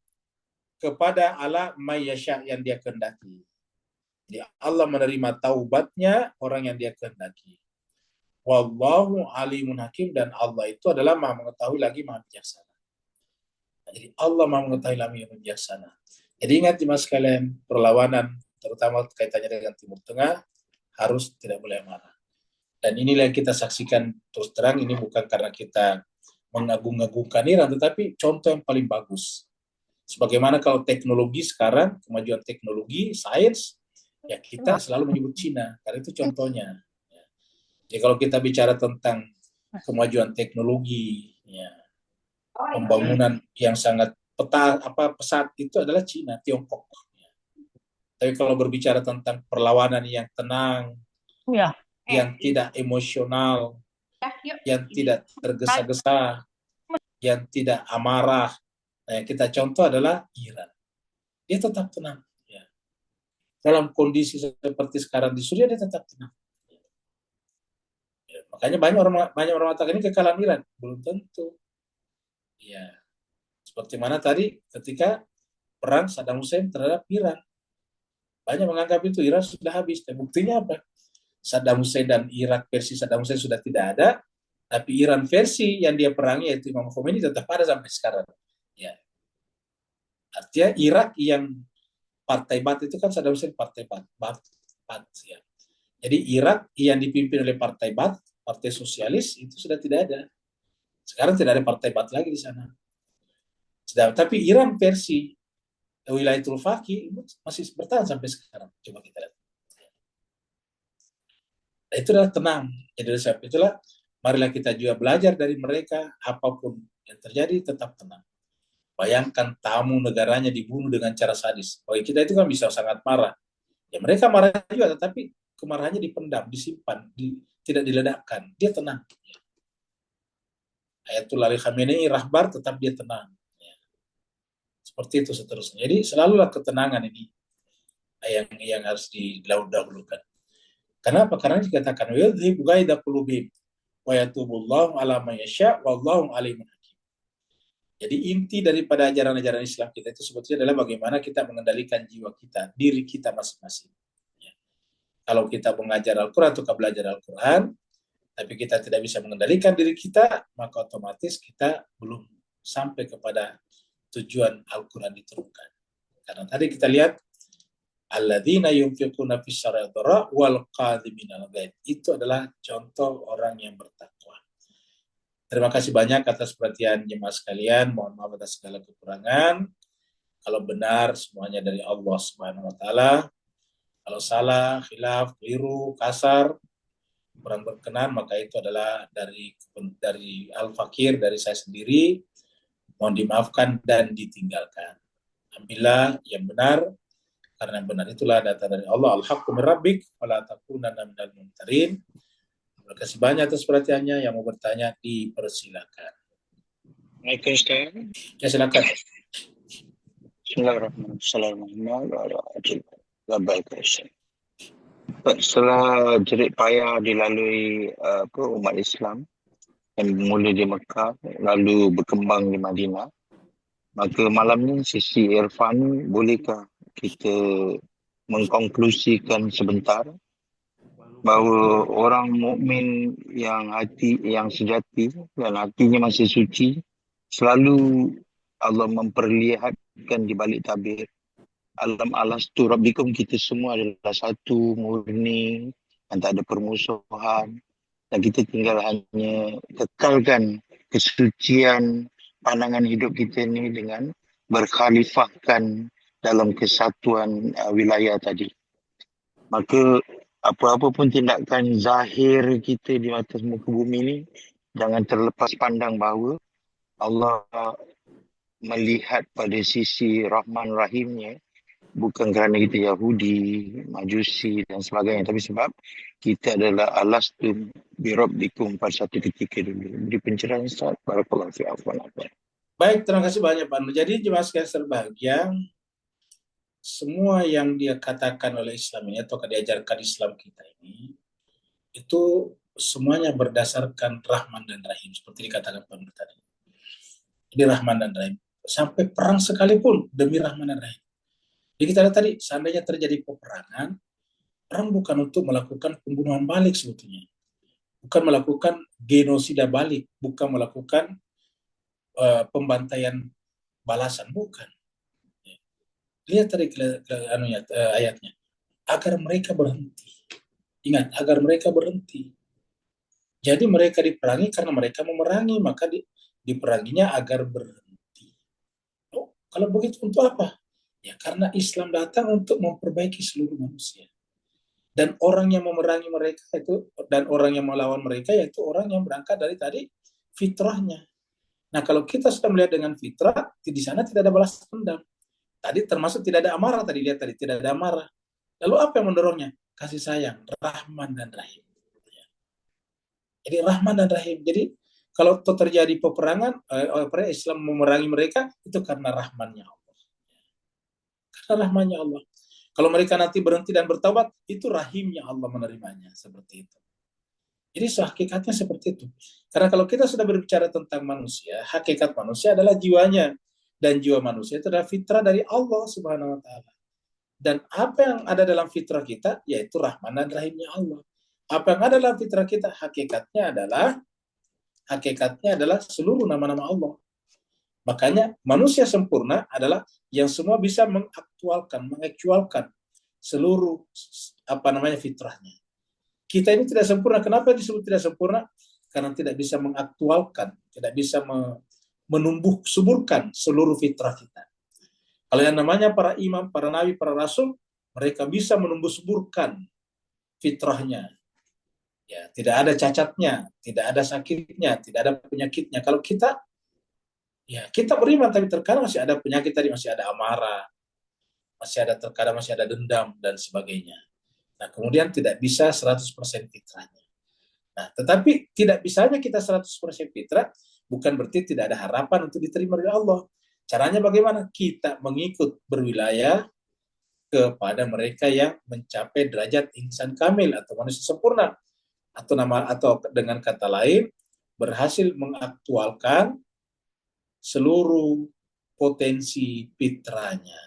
kepada ala man yasha, yang dia kehendaki. Jadi Allah menerima taubatnya orang yang dia kehendaki. Wallahu alimun hakim, dan Allah itu adalah Maha mengetahui lagi Maha bijaksana. Jadi Allah Maha mengetahui lagi Maha bijaksana. Jadi ingat Mas sekalian, perlawanan terutama kaitannya dengan Timur Tengah harus tidak boleh marah. Dan inilah yang kita saksikan terus terang, ini bukan karena kita mengagung-agungkan Iran, tetapi contoh yang paling bagus. Sebagaimana kalau teknologi sekarang, kemajuan teknologi, sains, ya kita selalu menyebut Cina, karena itu contohnya. Jadi kalau kita bicara tentang kemajuan teknologi, ya, pembangunan yang sangat pesat itu adalah Cina, Tiongkok. Tapi kalau berbicara tentang perlawanan yang tenang, Ya. yang tidak emosional, yang tidak tergesa-gesa, yang tidak amarah, nah, yang kita contoh adalah Iran. Dia tetap tenang. Ya. Dalam kondisi seperti sekarang di Suriah, dia tetap tenang. Ya. Makanya banyak orang mengatakan ini kekalahan Iran. Belum tentu. Ya. Seperti mana tadi ketika perang Saddam Hussein terhadap Iran. Banyak menganggap itu Iran sudah habis. Dan buktinya apa? Saddam Hussein dan Irak versi Saddam Hussein sudah tidak ada, tapi Iran versi yang dia perangi yaitu Imam Khomeini tetap ada sampai sekarang. Ya. Artinya Irak yang partai Baath itu kan Saddam Hussein partai Baath, ya. Jadi Irak yang dipimpin oleh partai Baath, partai sosialis itu sudah tidak ada. Sekarang tidak ada partai Baath lagi di sana. Tapi Iran versi Wilayatul Faqih masih bertahan sampai sekarang. Coba kita lihat. Nah, itu adalah tenang. Jadi sebab itulah marilah kita juga belajar dari mereka, apapun yang terjadi tetap tenang. Bayangkan tamu negaranya dibunuh dengan cara sadis. Bagi kita itu kan bisa sangat marah. Ya mereka marah juga, tetapi kemarahannya dipendam, disimpan, tidak diledakkan. Dia tenang. Ayatullah Khamenei rahbar, tetap dia tenang. Ya. Seperti itu seterusnya. Jadi selalulah ketenangan ini yang harus didahulukan. Kenapa? Karena dikatakan yudhib ghaidha qulubihim wa yatubullahu ala man yasha wallahu alimun hakim. Jadi inti daripada ajaran-ajaran Islam kita itu sebetulnya adalah bagaimana kita mengendalikan jiwa kita, diri kita masing-masing. Ya. Kalau kita mengajar Al-Quran atau belajar Al-Quran, tapi kita tidak bisa mengendalikan diri kita, maka otomatis kita belum sampai kepada tujuan Al-Quran diturunkan. Karena tadi kita lihat alladzina yunfiquna fis sarai dharra wal qadhiminal ghaidh. Itu adalah contoh orang yang bertakwa. Terima kasih banyak atas perhatian jemaah sekalian. Mohon maaf atas segala kekurangan. Kalau benar semuanya dari Allah Subhanahu wa taala. Kalau salah, khilaf, keliru, kasar, kurang berkenan, maka itu adalah dari Al-Fakir, dari saya sendiri. Mohon dimaafkan dan ditinggalkan. Alhamdulillah yang benar, karena benar itulah data dari Allah. Al-haqqu min rabbik wala takunanna minal mumtarin. Terima kasih banyak atas perhatiannya. Yang mau bertanya dipersilakan. Waalaikumsalam. Ya silakan. Bismillahirrahmanirrahim. Setelah jerit payah dilalui umat Islam yang bermula di Mekah lalu berkembang di Madinah, maka malam ni sisi Irfan, bolehkah kita mengkonklusikan sebentar bahawa orang mukmin yang sejati dan hatinya masih suci, selalu Allah memperlihatkan di balik tabir alam alastu rabbikum, kita semua adalah satu, murni, dan tak ada permusuhan, dan kita tinggal hanya kekalkan kesucian pandangan hidup kita ni dengan berkhalifahkan dalam kesatuan wilayah tadi. Maka apa-apa pun tindakan zahir kita di atas muka bumi ni, jangan terlepas pandang bahawa Allah melihat pada sisi Rahman Rahimnya, bukan kerana kita Yahudi, Majusi dan sebagainya, tapi sebab kita adalah alastu birabbikum pada satu ketika dulu. Beri pencerahan Ustaz. Barakallahu fi afwan. Baik, terima kasih banyak Pak Nur. Jadi jemaah sekalian berbahagia, semua yang dia katakan oleh Islam ini atau diajarkan Islam kita ini, itu semuanya berdasarkan Rahman dan Rahim, seperti dikatakan Pak Nur tadi. Jadi Rahman dan Rahim. Sampai perang sekalipun demi Rahman dan Rahim. Jadi kita lihat tadi, seandainya terjadi peperangan, perang bukan untuk melakukan pembunuhan balik sebetulnya. Bukan melakukan genosida balik, bukan melakukan pembantaian balasan, bukan. Lihat tadi ayatnya. Agar mereka berhenti. Ingat, agar mereka berhenti. Jadi mereka diperangi karena mereka memerangi, maka diperanginya agar berhenti. Oh, kalau begitu untuk apa? Ya karena Islam datang untuk memperbaiki seluruh manusia. Dan orang yang memerangi mereka itu, dan orang yang melawan mereka, yaitu orang yang berangkat dari tadi fitrahnya. Nah kalau kita sudah melihat dengan fitrah, di sana tidak ada balas dendam. Tadi termasuk tidak ada amarah, tadi lihat tadi tidak ada amarah. Lalu apa yang mendorongnya? Kasih sayang, Rahman dan Rahim. Jadi Rahman dan Rahim. Jadi kalau terjadi peperangan, Islam memerangi mereka, itu karena rahmannya Allah. Karena rahmannya Allah. Kalau mereka nanti berhenti dan bertaubat, itu rahimnya Allah menerimanya. Seperti itu. Jadi hakikatnya seperti itu. Karena kalau kita sudah berbicara tentang manusia, hakikat manusia adalah jiwanya. Dan jiwa manusia itu adalah fitrah dari Allah Subhanahu wa Ta'ala. Dan apa yang ada dalam fitrah kita, yaitu rahman dan rahimnya Allah. Apa yang ada dalam fitrah kita, hakikatnya adalah seluruh nama-nama Allah. Makanya manusia sempurna adalah yang semua bisa mengaktualkan seluruh fitrahnya. Kita ini tidak sempurna. Kenapa disebut tidak sempurna? Karena tidak bisa mengaktualkan, tidak bisa menumbuh suburkan seluruh fitrah kita. Kalau yang namanya para imam, para nabi, para rasul, mereka bisa menumbuh suburkan fitrahnya. Ya, tidak ada cacatnya, tidak ada sakitnya, tidak ada penyakitnya. Kalau kita, ya kita beriman, tapi terkadang masih ada penyakit tadi, masih ada amarah, terkadang masih ada dendam, dan sebagainya. Nah, kemudian tidak bisa 100% fitrahnya. Nah, tetapi tidak bisanya kita 100% fitrah, bukan berarti tidak ada harapan untuk diterima oleh Allah. Caranya bagaimana? Kita mengikut berwilayah kepada mereka yang mencapai derajat insan kamil atau manusia sempurna, atau dengan kata lain berhasil mengaktualkan seluruh potensi fitrahnya.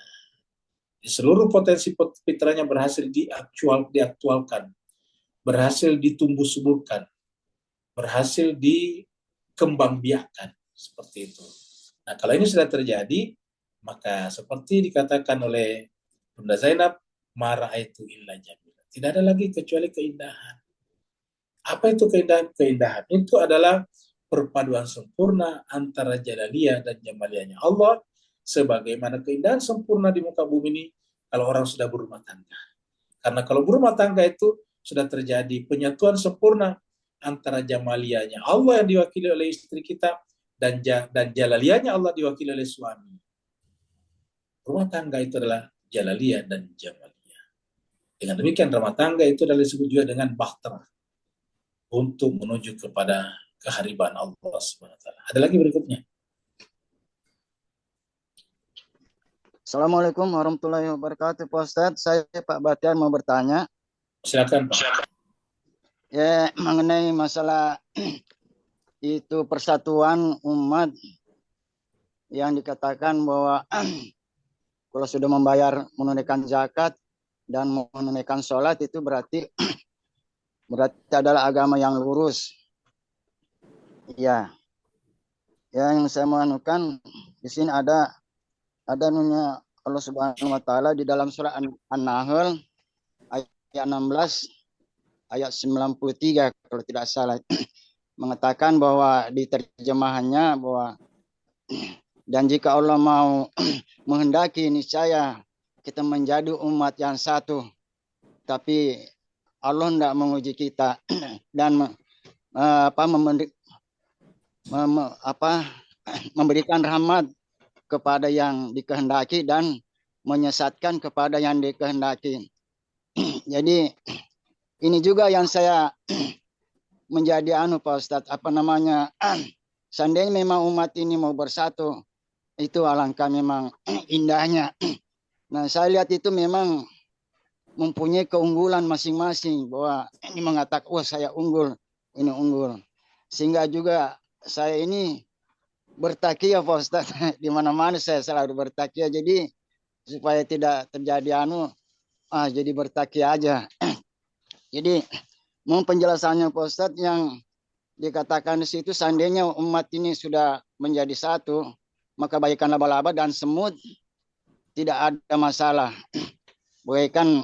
Seluruh potensi fitrahnya berhasil diaktualkan, berhasil ditumbuh suburkan, berhasil dikembangbiakkan, seperti itu. Nah, kalau ini sudah terjadi, maka seperti dikatakan oleh Bunda Zainab, ma ra'aitu illa jamila. Tidak ada lagi kecuali keindahan. Apa itu keindahan? Keindahan itu adalah perpaduan sempurna antara jalaliyah dan jamaliyahnya Allah, sebagaimana keindahan sempurna di muka bumi ini kalau orang sudah berumah tangga. Karena kalau berumah tangga itu sudah terjadi penyatuan sempurna antara jamaliyahnya Allah yang diwakili oleh istri kita dan jalaliyahnya Allah diwakili oleh suami. Rumah tangga itu adalah jalaliyah dan jamaliyah. Dengan demikian rumah tangga itu adalah disebut juga dengan bahtera untuk menuju kepada kehariban Allah SWT. Ada lagi berikutnya. Assalamualaikum warahmatullahi wabarakatuh, Pak Ustadz. Saya Pak Batiar mau bertanya. Silakan, Pak. Ya, mengenai masalah itu persatuan umat yang dikatakan bahwa kalau sudah menunaikan zakat dan menunaikan sholat itu berarti adalah agama yang lurus. Ya, yang saya menganukan di sini ada nunnya Allah Subhanahu wa Ta'ala di dalam surah An-Nahl ayat 16 ayat 93 kalau tidak salah mengatakan bahwa di terjemahannya bahwa dan jika Allah mau menghendaki niscaya kita menjadi umat yang satu, tapi Allah tidak menguji kita dan memberikan rahmat kepada yang dikehendaki dan menyesatkan kepada yang dikehendaki. Jadi ini juga yang saya menjadi Pak Ustadz, seandainya memang umat ini mau bersatu, itu alangkah memang indahnya. Nah, saya lihat itu memang mempunyai keunggulan masing-masing, bahwa ini mengatakan, wah saya unggul, ini unggul. Sehingga juga saya ini bertakiyah Pak Ustadz, di mana-mana saya selalu bertakiyah, jadi supaya tidak terjadi jadi bertakiyah aja. Jadi mau penjelasannya Pak Ustadz yang dikatakan di situ, seandainya umat ini sudah menjadi satu, maka bagaikan laba-laba dan semut, tidak ada masalah. Bagaikan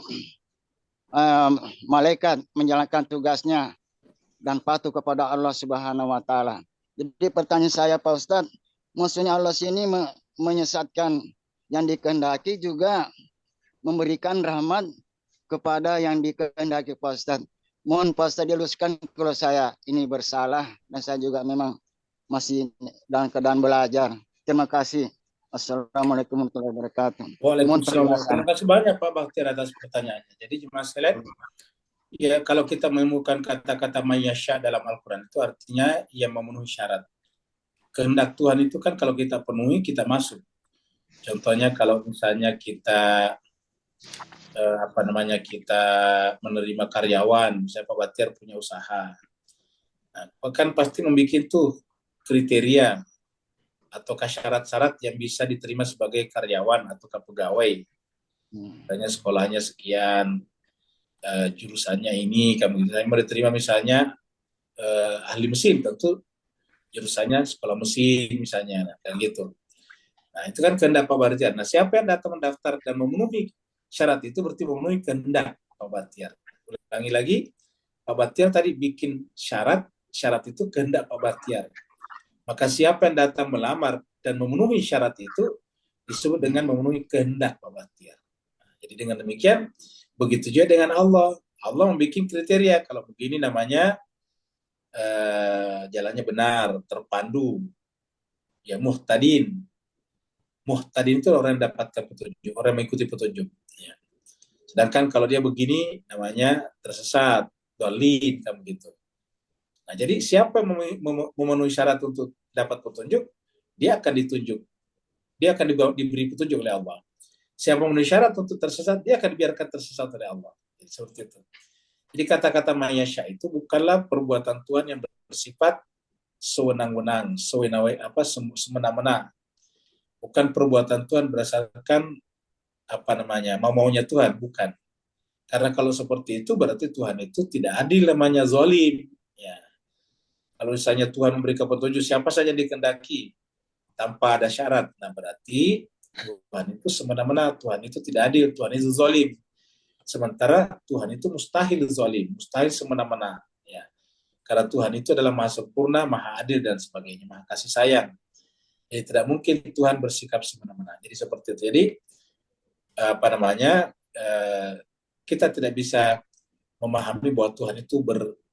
malaikat menjalankan tugasnya dan patuh kepada Allah Subhanahu wa Ta'ala. Jadi pertanyaan saya Pak Ustadz, maksudnya Allah sini menyesatkan yang dikehendaki, juga memberikan rahmat kepada yang dikehendaki Pak Ustadz. Mohon Pak Ustadz diluruskan kalau saya ini bersalah dan saya juga memang masih dalam keadaan belajar. Terima kasih. Assalamualaikum warahmatullahi wabarakatuh. Mohon Waalaikumsalam. penjelasan. Terima kasih banyak Pak Baktiar atas pertanyaannya. Jadi jemaah sekalian, ya kalau kita menemukan kata-kata mayyasya dalam Al-Quran itu artinya yang memenuhi syarat. Kehendak Tuhan itu kan kalau kita penuhi kita masuk. Contohnya kalau misalnya kita kita menerima karyawan, misalnya Pak Baktiar punya usaha, nah, kan pasti membuat tuh kriteria atau syarat-syarat yang bisa diterima sebagai karyawan atau pegawai. Misalnya sekolahnya sekian, jurusannya ini, kamu saya mau diterima misalnya ahli mesin, tentu jurusannya sekolah mesin misalnya, nah, kan gitu. Nah itu kan kehendak Pak Baktiar. Nah siapa yang datang mendaftar dan memenuhi syarat itu berarti memenuhi kehendak Pak Baktiar. Ulangi lagi, Pak Baktiar tadi bikin syarat itu kehendak Pak Baktiar. Maka siapa yang datang melamar dan memenuhi syarat itu disebut dengan memenuhi kehendak Pak Baktiar. Nah, jadi dengan demikian, begitu juga dengan Allah. Allah membuat kriteria, kalau begini namanya jalannya benar, terpandu, ya muhtadin. Muhtadin itu orang yang dapatkan petunjuk, orang yang mengikuti petunjuk. Ya. Sedangkan kalau dia begini, namanya tersesat, dhalin, kan begitu. Nah, jadi siapa yang memenuhi syarat untuk dapat petunjuk, dia akan ditunjuk. Dia akan diberi petunjuk oleh Allah. Siapa memenuhi syarat untuk tersesat, dia akan dibiarkan tersesat oleh Allah. Jadi, seperti itu. Jadi kata-kata mayyasya itu bukanlah perbuatan Tuhan yang bersifat sewenang-wenang, semena-mena. Bukan perbuatan Tuhan berdasarkan maunya Tuhan, bukan. Karena kalau seperti itu berarti Tuhan itu tidak adil, namanya zalim. Ya. Kalau misalnya Tuhan memberikan petunjuk siapa saja yang dikehendaki tanpa ada syarat, nah berarti Tuhan itu semena-mena, Tuhan itu tidak adil, Tuhan itu zalim. Sementara Tuhan itu mustahil zalim, mustahil semena-mena. Ya. Karena Tuhan itu adalah maha sempurna, maha adil dan sebagainya, maha kasih sayang. Jadi tidak mungkin Tuhan bersikap semena-mena. Jadi seperti itu. Jadi kita tidak bisa memahami bahwa Tuhan itu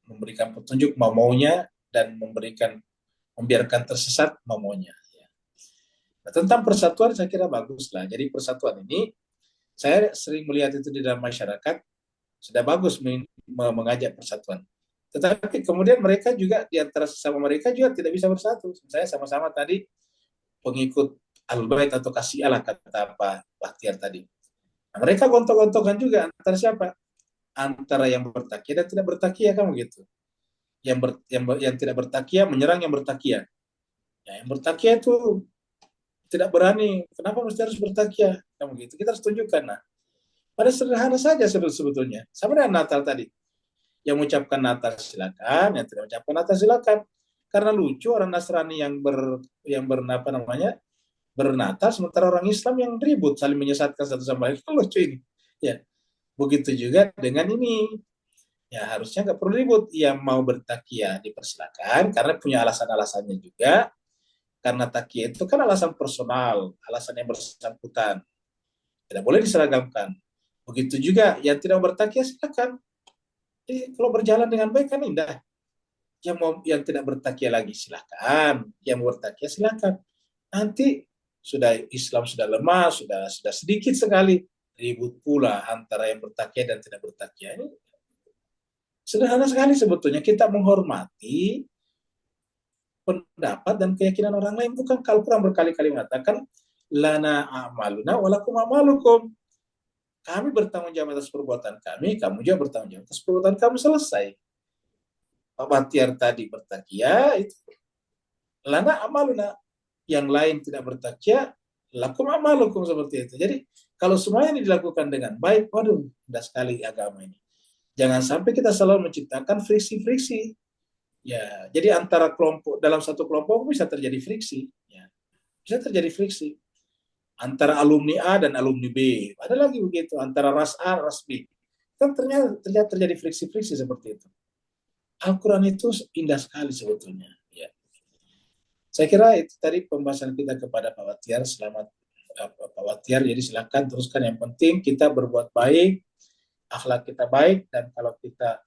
memberikan petunjuk maunya dan membiarkan tersesat maunya. Nah, tentang persatuan saya kira bagus lah. Jadi persatuan ini saya sering melihat itu di dalam masyarakat sudah bagus mengajak persatuan. Tetapi kemudian mereka juga di antara sesama mereka juga tidak bisa bersatu. Saya sama-sama tadi pengikut Ahlul Bait atau kasih Allah kata Pak Baktiar tadi. Nah, mereka gontok-gontokan juga antara siapa? Antara yang bertakiyah dan tidak bertakiyah, kan begitu. Yang tidak bertakiyah menyerang yang bertakiyah. Ya, yang bertakiyah itu tidak berani. Kenapa mesti harus bertakiyah? Kan begitu. Kita harus tunjukkan. Nah, pada sederhana saja sebetulnya. Sama dengan Natal tadi. Yang mengucapkan Natal silakan, yang tidak mengucapkan Natal silakan. Karena lucu orang Nasrani yang bernatal, sementara orang Islam yang ribut saling menyesatkan satu sama lain. Lucu ini. Ya, begitu juga dengan ini. Ya harusnya nggak perlu ribut. Yang mau bertakiyah dipersilakan karena punya alasan-alasannya juga. Karena takiyah itu kan alasan personal, alasan yang bersangkutan. Tidak boleh diseragamkan. Begitu juga yang tidak bertakiyah silakan. Jadi kalau berjalan dengan baik kan indah. Yang tidak bertakiyah lagi silakan, yang bertakiyah silakan. Nanti Islam sudah lemah, sudah sedikit sekali ribut pula antara yang bertakiyah dan tidak bertakiyah. Ini sederhana sekali sebetulnya, kita menghormati pendapat dan keyakinan orang lain. Bukan Al-Quran berkali-kali mengatakan lana a'maluna walakum a'malukum. Kami bertanggung jawab atas perbuatan kami, kamu juga bertanggung jawab atas perbuatan kamu, selesai. Pak Baktiar tadi bertakiyah, itu lana amaluna, yang lain tidak bertakiyah, lakum amalukum, seperti itu. Jadi kalau semuanya ini dilakukan dengan baik, waduh, indah sekali agama ini. Jangan sampai kita selalu menciptakan friksi-friksi. Ya, jadi antara kelompok, dalam satu kelompok bisa terjadi friksi. Ya, bisa terjadi friksi. Antara alumni A dan alumni B. Ada lagi begitu, antara ras A, ras B. Kan ternyata terjadi friksi-friksi seperti itu. Al-Quran itu indah sekali sebetulnya. Ya. Saya kira itu tadi pembahasan kita kepada Pak Baktiar. Selamat Pak Baktiar, jadi silakan teruskan. Yang penting kita berbuat baik, akhlak kita baik, dan kalau kita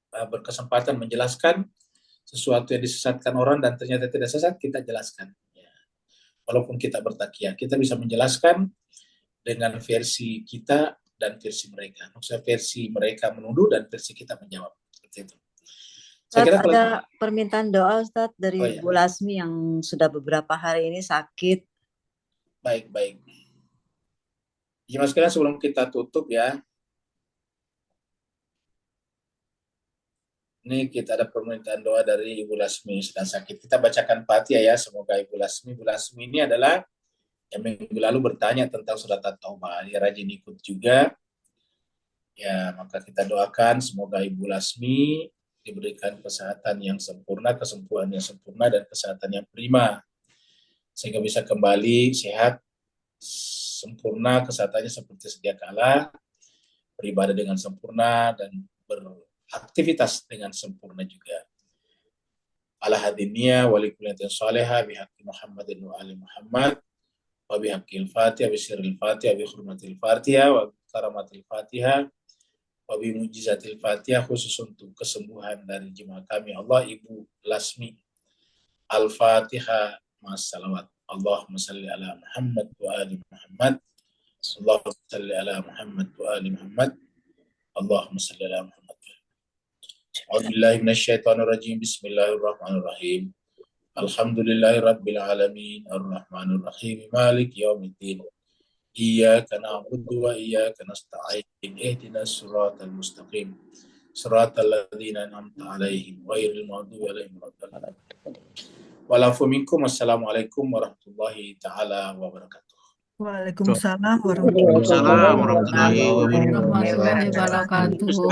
berkesempatan menjelaskan sesuatu yang disesatkan orang dan ternyata tidak sesat, kita jelaskan. Ya. walaupun kita bertakiyah, kita bisa menjelaskan dengan versi kita dan versi mereka. Maksudnya versi mereka menuduh dan versi kita menjawab. Seperti itu. Saya Ustadz, kira ada permintaan doa Ustadz dari Oh, iya. Bu Lasmi yang sudah beberapa hari ini sakit. Baik. Jemaah sekalian, sebelum kita tutup ya, ini kita ada permintaan doa dari Ibu Lasmi sedang sakit. Kita bacakan Fatihah ya, semoga Ibu Lasmi ini adalah yang minggu lalu bertanya tentang surat At-Taubah. Dia rajin ikut juga. Ya, maka kita doakan semoga Ibu Lasmi diberikan kesehatan yang sempurna, kesembuhan yang sempurna, dan kesehatan yang prima. Sehingga bisa kembali sehat, sempurna, kesehatannya seperti sedia kala, beribadah dengan sempurna, dan beraktivitas dengan sempurna juga. Ala hadiniya walikuliyatin saliha bihaqqi Muhammadin wa ali Muhammad wa bihaqqil Fatihah wa sirril Fatihah wa hurmatil Fatihah wa karamatil Fatihah wa bimujizatil Fatihah, khusus untuk kesembuhan dari jemaah kami Allah Ibu Lasmi. Al-Fatihah mas salawat. Allahumma salli ala Muhammad wa ali Muhammad. Allahumma salli ala Muhammad wa ali Muhammad. Allahumma salli ala Muhammad. A'udzubillahi minasyaitonirrajim. Bismillahirrahmanirrahim. Alhamdulillahi rabbil alamin arrahmanir rahim maliki yaumiddin. Iyyaka na'budu wa iyyaka nasta'in. Ihdinas siratal mustaqim. Siratal ladzina an'amta 'alaihim ghairil maghdubi 'alaihim waladdallin. Walafu minkum. Assalamualaikum warahmatullahi taala wabarakatuh. Waalaikumsalam Waalaikumsalam warahmatullahi warahmatullahi wabarakatuh.